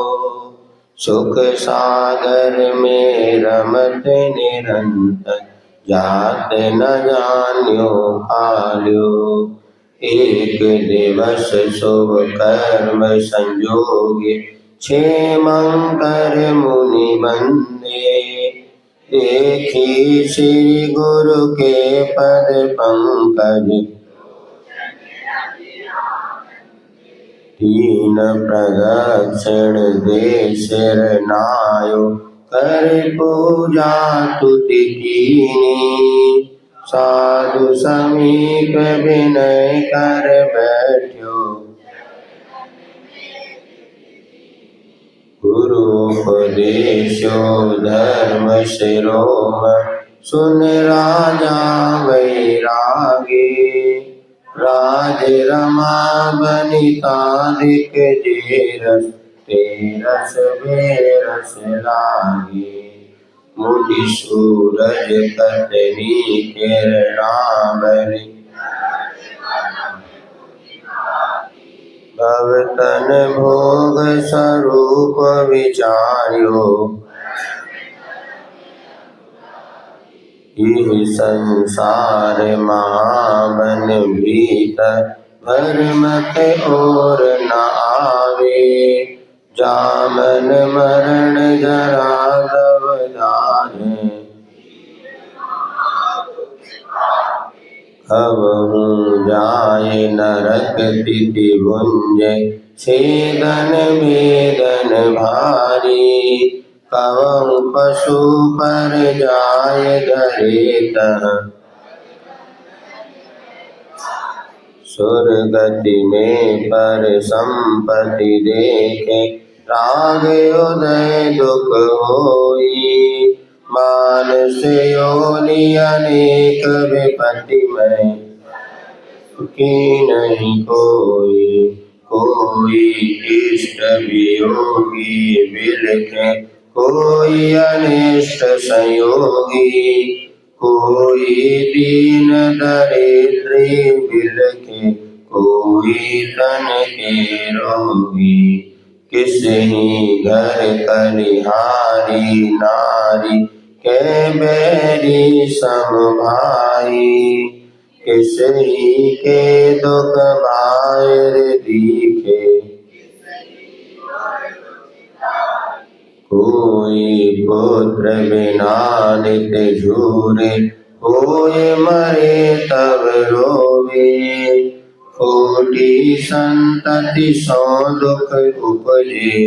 सुख सागर में रमत निरंतर, जात न जान्यो खाल्यो। एक दिवस शुभ कर्म संजोगे, क्षेमंकर मुनि बंदे, देखी श्री गुरु के पद पंकज, दीन प्रदक्षिण दे सिर नायो, कर पूजा तुति कीनी, साधु समीप विनय कर बैठ्यो, गुरु उपदेशो धर्म शिरोमणि, सुन राजा वैरागी, राज रमा बनिताधिक जेरस, तेरस बेरस लागी, मुनि सूरज कतनी किरणावली, भवतन भोग स्वरूप विचार्यो, इह संसार महाबन भीतर, भरमत और न आवे, जामन मरण जरा गवधान, कबहु जाय नरक तिथि भुंजय, छेदन वेदन भारी, कवं पशु पर जाय धरे तह सुरगति में पर संपत्ति देखे राग उदय दुख होई मानस योनि अनेक विपत्ति में की नहीं कोई कोई इष्ट वियोगी बिलखे कोई अनिष्ट संयोगी कोई दीन दरिद्री बिलखे कोई तन के रोगी किसी घर कलिहारी नारी के बैरी सम भाई किसी के दुख बाहर दिखे कोई पुत्र बिना नित झूरे कोई मरे तब रोवे कोटि संतति सौ दुख उपजे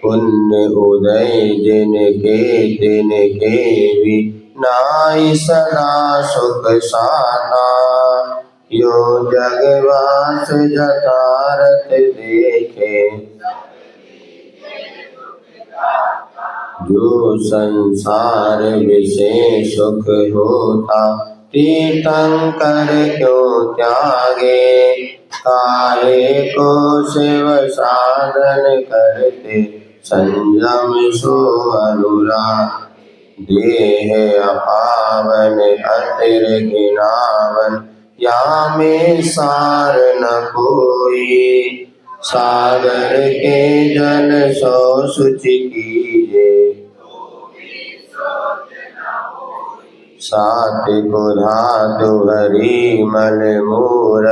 पुण्य उदय जिनके तिनके भी नाई सदा सुख साता यो जगवास जतारत देखे जो संसार विषय सुख होता तीर्थंकर क्यों त्यागे काहे को शिव साधन करते संयम सो अनुराग देह अपावन अतिर घिनावन या में सार न कोई सागर के जल सो शुचि कीजे सात्विक धातु हरि मल मूर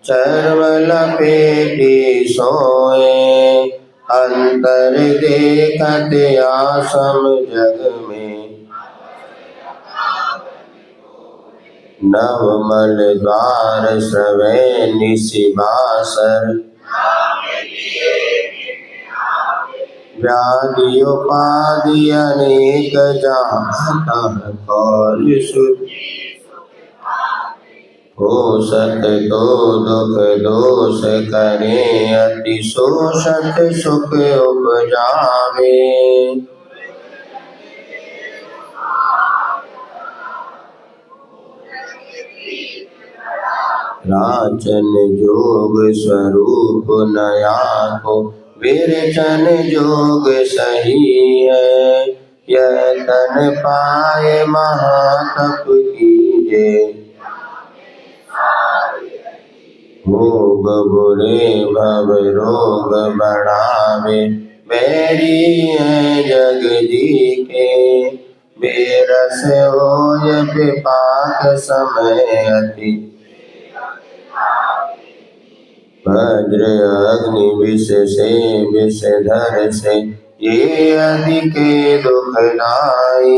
चर्म लपेटी सोए अंतर देखत आसम जग में नवमल द्वार श्रवै निशिबासर व्याधि उपाधि अनेक जाता कौल सुख हो सत तो दुख दोष करे अति शोषत सुख उपजावे राचन जोग स्वरूप नया को विरचन जोग सही है यह तन पाए महातप कीजे भोग बुरे भव रोग बढ़ावे बैरी है जग जी के बेरस होय विपाक समय अति वज्र अग्नि विष से विषधर से ये अधिक दुखदाई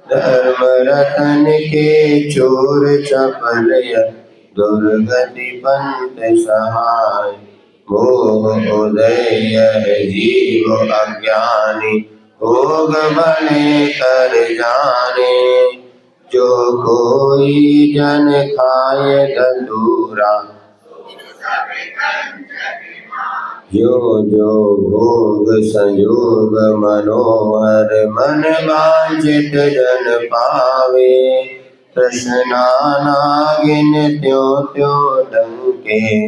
धर्म रतन के चोर चपल दुर्गति पंथ सहाय मोह उदय जीव अज्ञानी भोग बने कर जाने जो कोई जन खाए धतूरा जो जो भोग संयोग मनोहर मन वांछित जन पावे तृष्णा नागिन त्यों त्यों डंके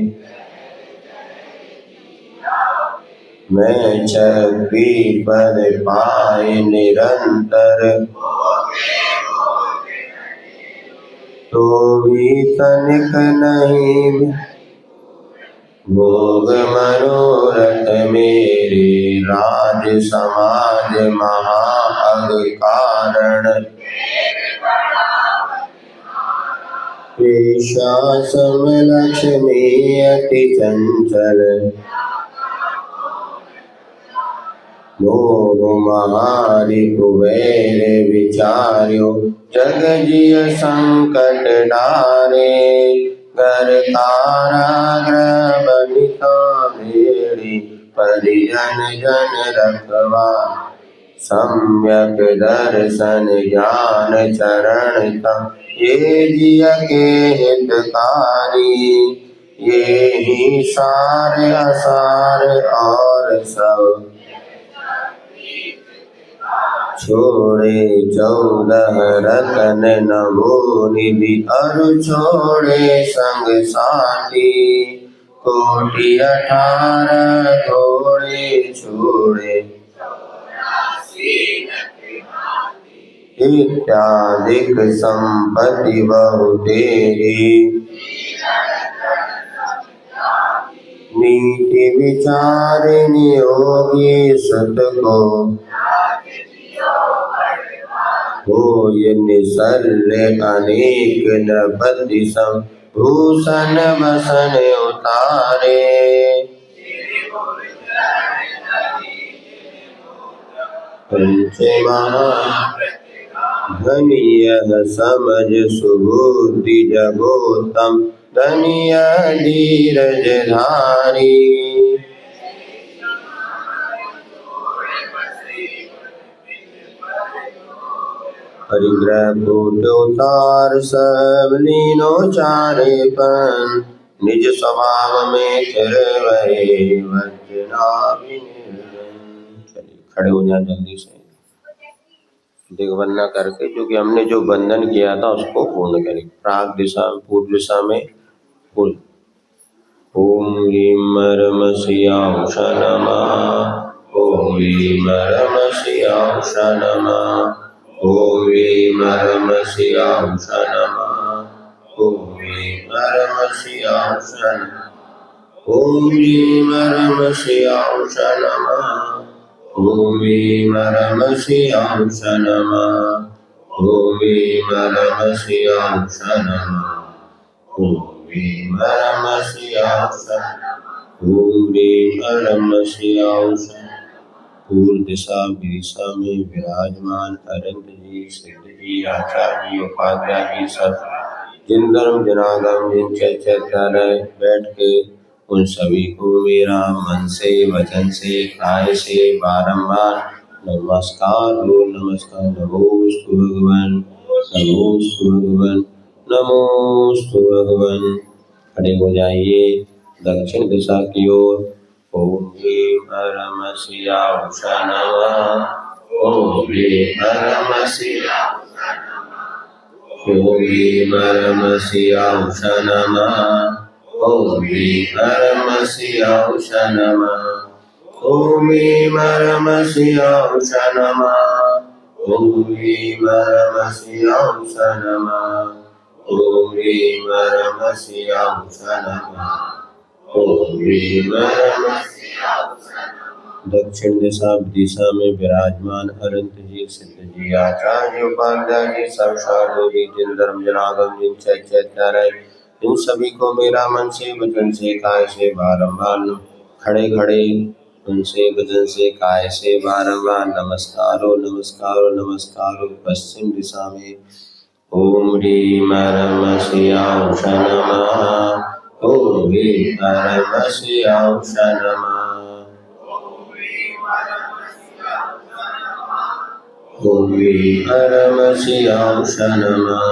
मैं छवि पद पाए निरंतर तो भी तनिक नहीं भोग मनोरथ मेरे राज समाज महाअग कारण पेशासम लक्ष्मी अति चंचल मोह महारि कुबेर विचार्यो जग जिय संकट डारे घर कारागृह बनिता भेड़ी परिजन जन रखवा, सम्यक दर्शन ज्ञान चरण तम, ये जिय के हितकारी। ये ही सार असार और सब, छोड़े 14 रतन नमो निधि, अरु छोड़े संग साथी। कोटि 18 घोड़े छोड़े, इत्यादिक संपत्ति बहु तेरी। नीति विचार नियोगी सुत को, होय निसल्य अनेक नृपति सम, भूषण बसन उतारे। धनिय समझ सुबुद्धि जगोत्तम, धनिय धीरज धारी। परिग्रह फूट उतार सब लीनो चारेपन, निज स्वभाव में थिर वहे वज्रनाभि निर्जन। चलिए खड़े हो जाए जल्दी से, दिग्वंदना करके, क्योंकि हमने जो बंधन किया था उसको पूर्ण करें। प्राग दिशा में, पूर्व दिशा में फूल। ओम ह्रीं रम शिवांश नमः, ओम ह्रीं रम शिवांश नमः, ओम ह्रीं रम शिवांश नमः, ओम ह्रीं रम शिवांश नमः, ओम ह्रीं रम शिवांश नमः, ओम ह्रीं रम शिवांश नमः, ओम ह्रीं रम शिवांश नमः, ओम ह्रीं रम शिवांश, ओम ह्रीं रम शिवांश। पूर्व दिशा दिशा में विराजमान अनंत जी, सिद्ध जी, आचार्य जी, उपाध्याय जी सब, जिन धर्म जनागम जिन चैत्यालय बैठ के, उन सभी को मेरा मन से, वचन से, काय से बारंबार नमस्कार हो। नमस्कार। नमोस्तु भगवान, नमोस्तु भगवान, नमोस्तु भगवान। खड़े हो जाइए दक्षिण दिशा की ओर। ओम ह्रीं रम शिवांश नमः, ओम ह्रीं रम शिवांश नमः, ओम ह्रीं रम शिवांश नमः, ओम ह्रीं रम शिवांश नमः, ओम ह्रीं रम शिवांश नमः, ओम ह्रीं रम शिवांश नमः, ओम ह्रीं रम शिवांश नमः, ओम ह्रीं रम। दक्षिण दिशा में विराजमान अनंत जी, सिद्ध जी, आचार्य उपाध्याय जी सब साधु जी, जिन धर्म जनागम जिन चैत्यालय, इन सभी को मेरा मन से, वचन से, काय से बारंबार खड़े खड़े उनसे, वचन से, काय से बारंबार नमस्कारो नमस्कारो नमस्कारो। पश्चिम दिशा में ओम ह्रीं रम शिवांश नमः, ओम ह्रीं रम शिवांश नमः, ओम ह्रीं रम शिवांश नमः,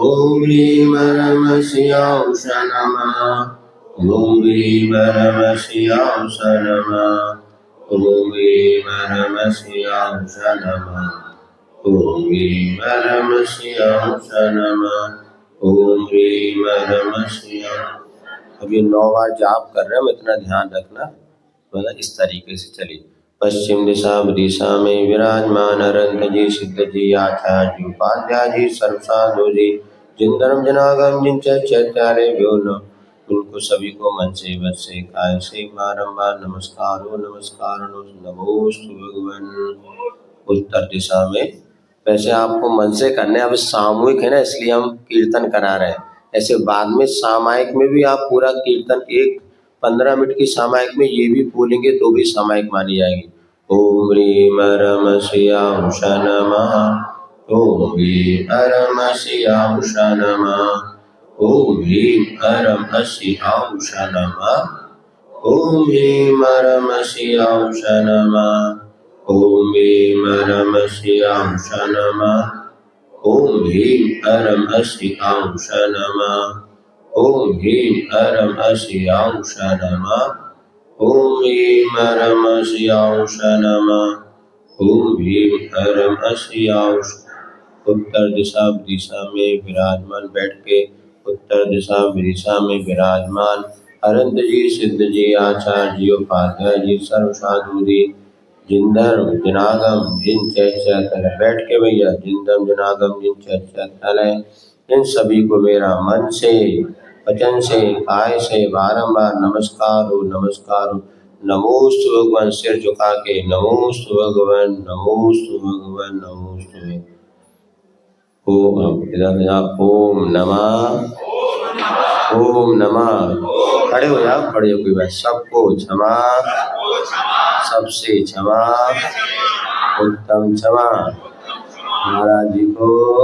ओम ह्रीं रम शिवांश नमः, ओम ह्रीं रम शिवांश नमः, ओम ह्रीं रम शिवांश नमः, ओम ह्रीं रम शिवांश नमः, ओम ह्रीं रम शिवांश। अब ये 9 बार जाप कर रहे हैं, इतना ध्यान रखना, मतलब इस तरीके से चलिए। पश्चिम दिशा में विराजमान अनंत जी, सिद्ध जी, आचार्य उपाध्याय जी सर्व साधु जी, जिन धर्म जनागम जिन चैत्यालय व्योन, उनको सभी को मन से, वच से, काय से बारंबार नमस्कारो नमस्कारो नमोस्तु भगवान। उत्तर दिशा में, वैसे आपको मन से करना है, अब सामूहिक है ना, इसलिए हम कीर्तन करा रहे हैं। ऐसे बाद में सामायिक में भी आप पूरा कीर्तन, एक 15 मिनट की सामायिक में ये भी बोलेंगे तो भी सामायिक मानी जाएगी। ओम ह्रीं रम शिवांश नमः, ओम ह्रीं रम शिवांश नमः, ओम ह्रीं रम शिवांश नमः, ओम ह्रीं ह्रम श्रियांश नमः। ओम ह्रीं ह्रम श्रियांश नमः। ओम ह्रीं ह्रम श्रियांश नमः। ओम ह्रीं ह्रम श्रियांश नमः। ओम ह्रीं ह्रम श्रियांश नमः। ओम ह्रीं ह्रम श्रियांश। उत्तर दिशा में विराजमान बैठ के उत्तर दिशा में विराजमान अनंत जी, सिद्ध जी, आचार्य जी, उपाध्याय जी, सर्व साधु जी, जिंदर्म जिनागम जिन चैतल बैठ के भैया जिंदम जिनागम जिन चैतल इन सभी को मेरा मन से, वचन से, काय से बारंबार नमस्कार हो नमस्कार हो। नमोस्तु भगवान, सिर झुका के नमोस्तु भगवान, नमोस्तु भगवान, नमोस्तु भगवान। ओम ओम नमः। खड़े हो जाओ, खड़े हो कोई बात। सबको क्षमा, सबसे क्षमा, उत्तम क्षमा। महाराज जी को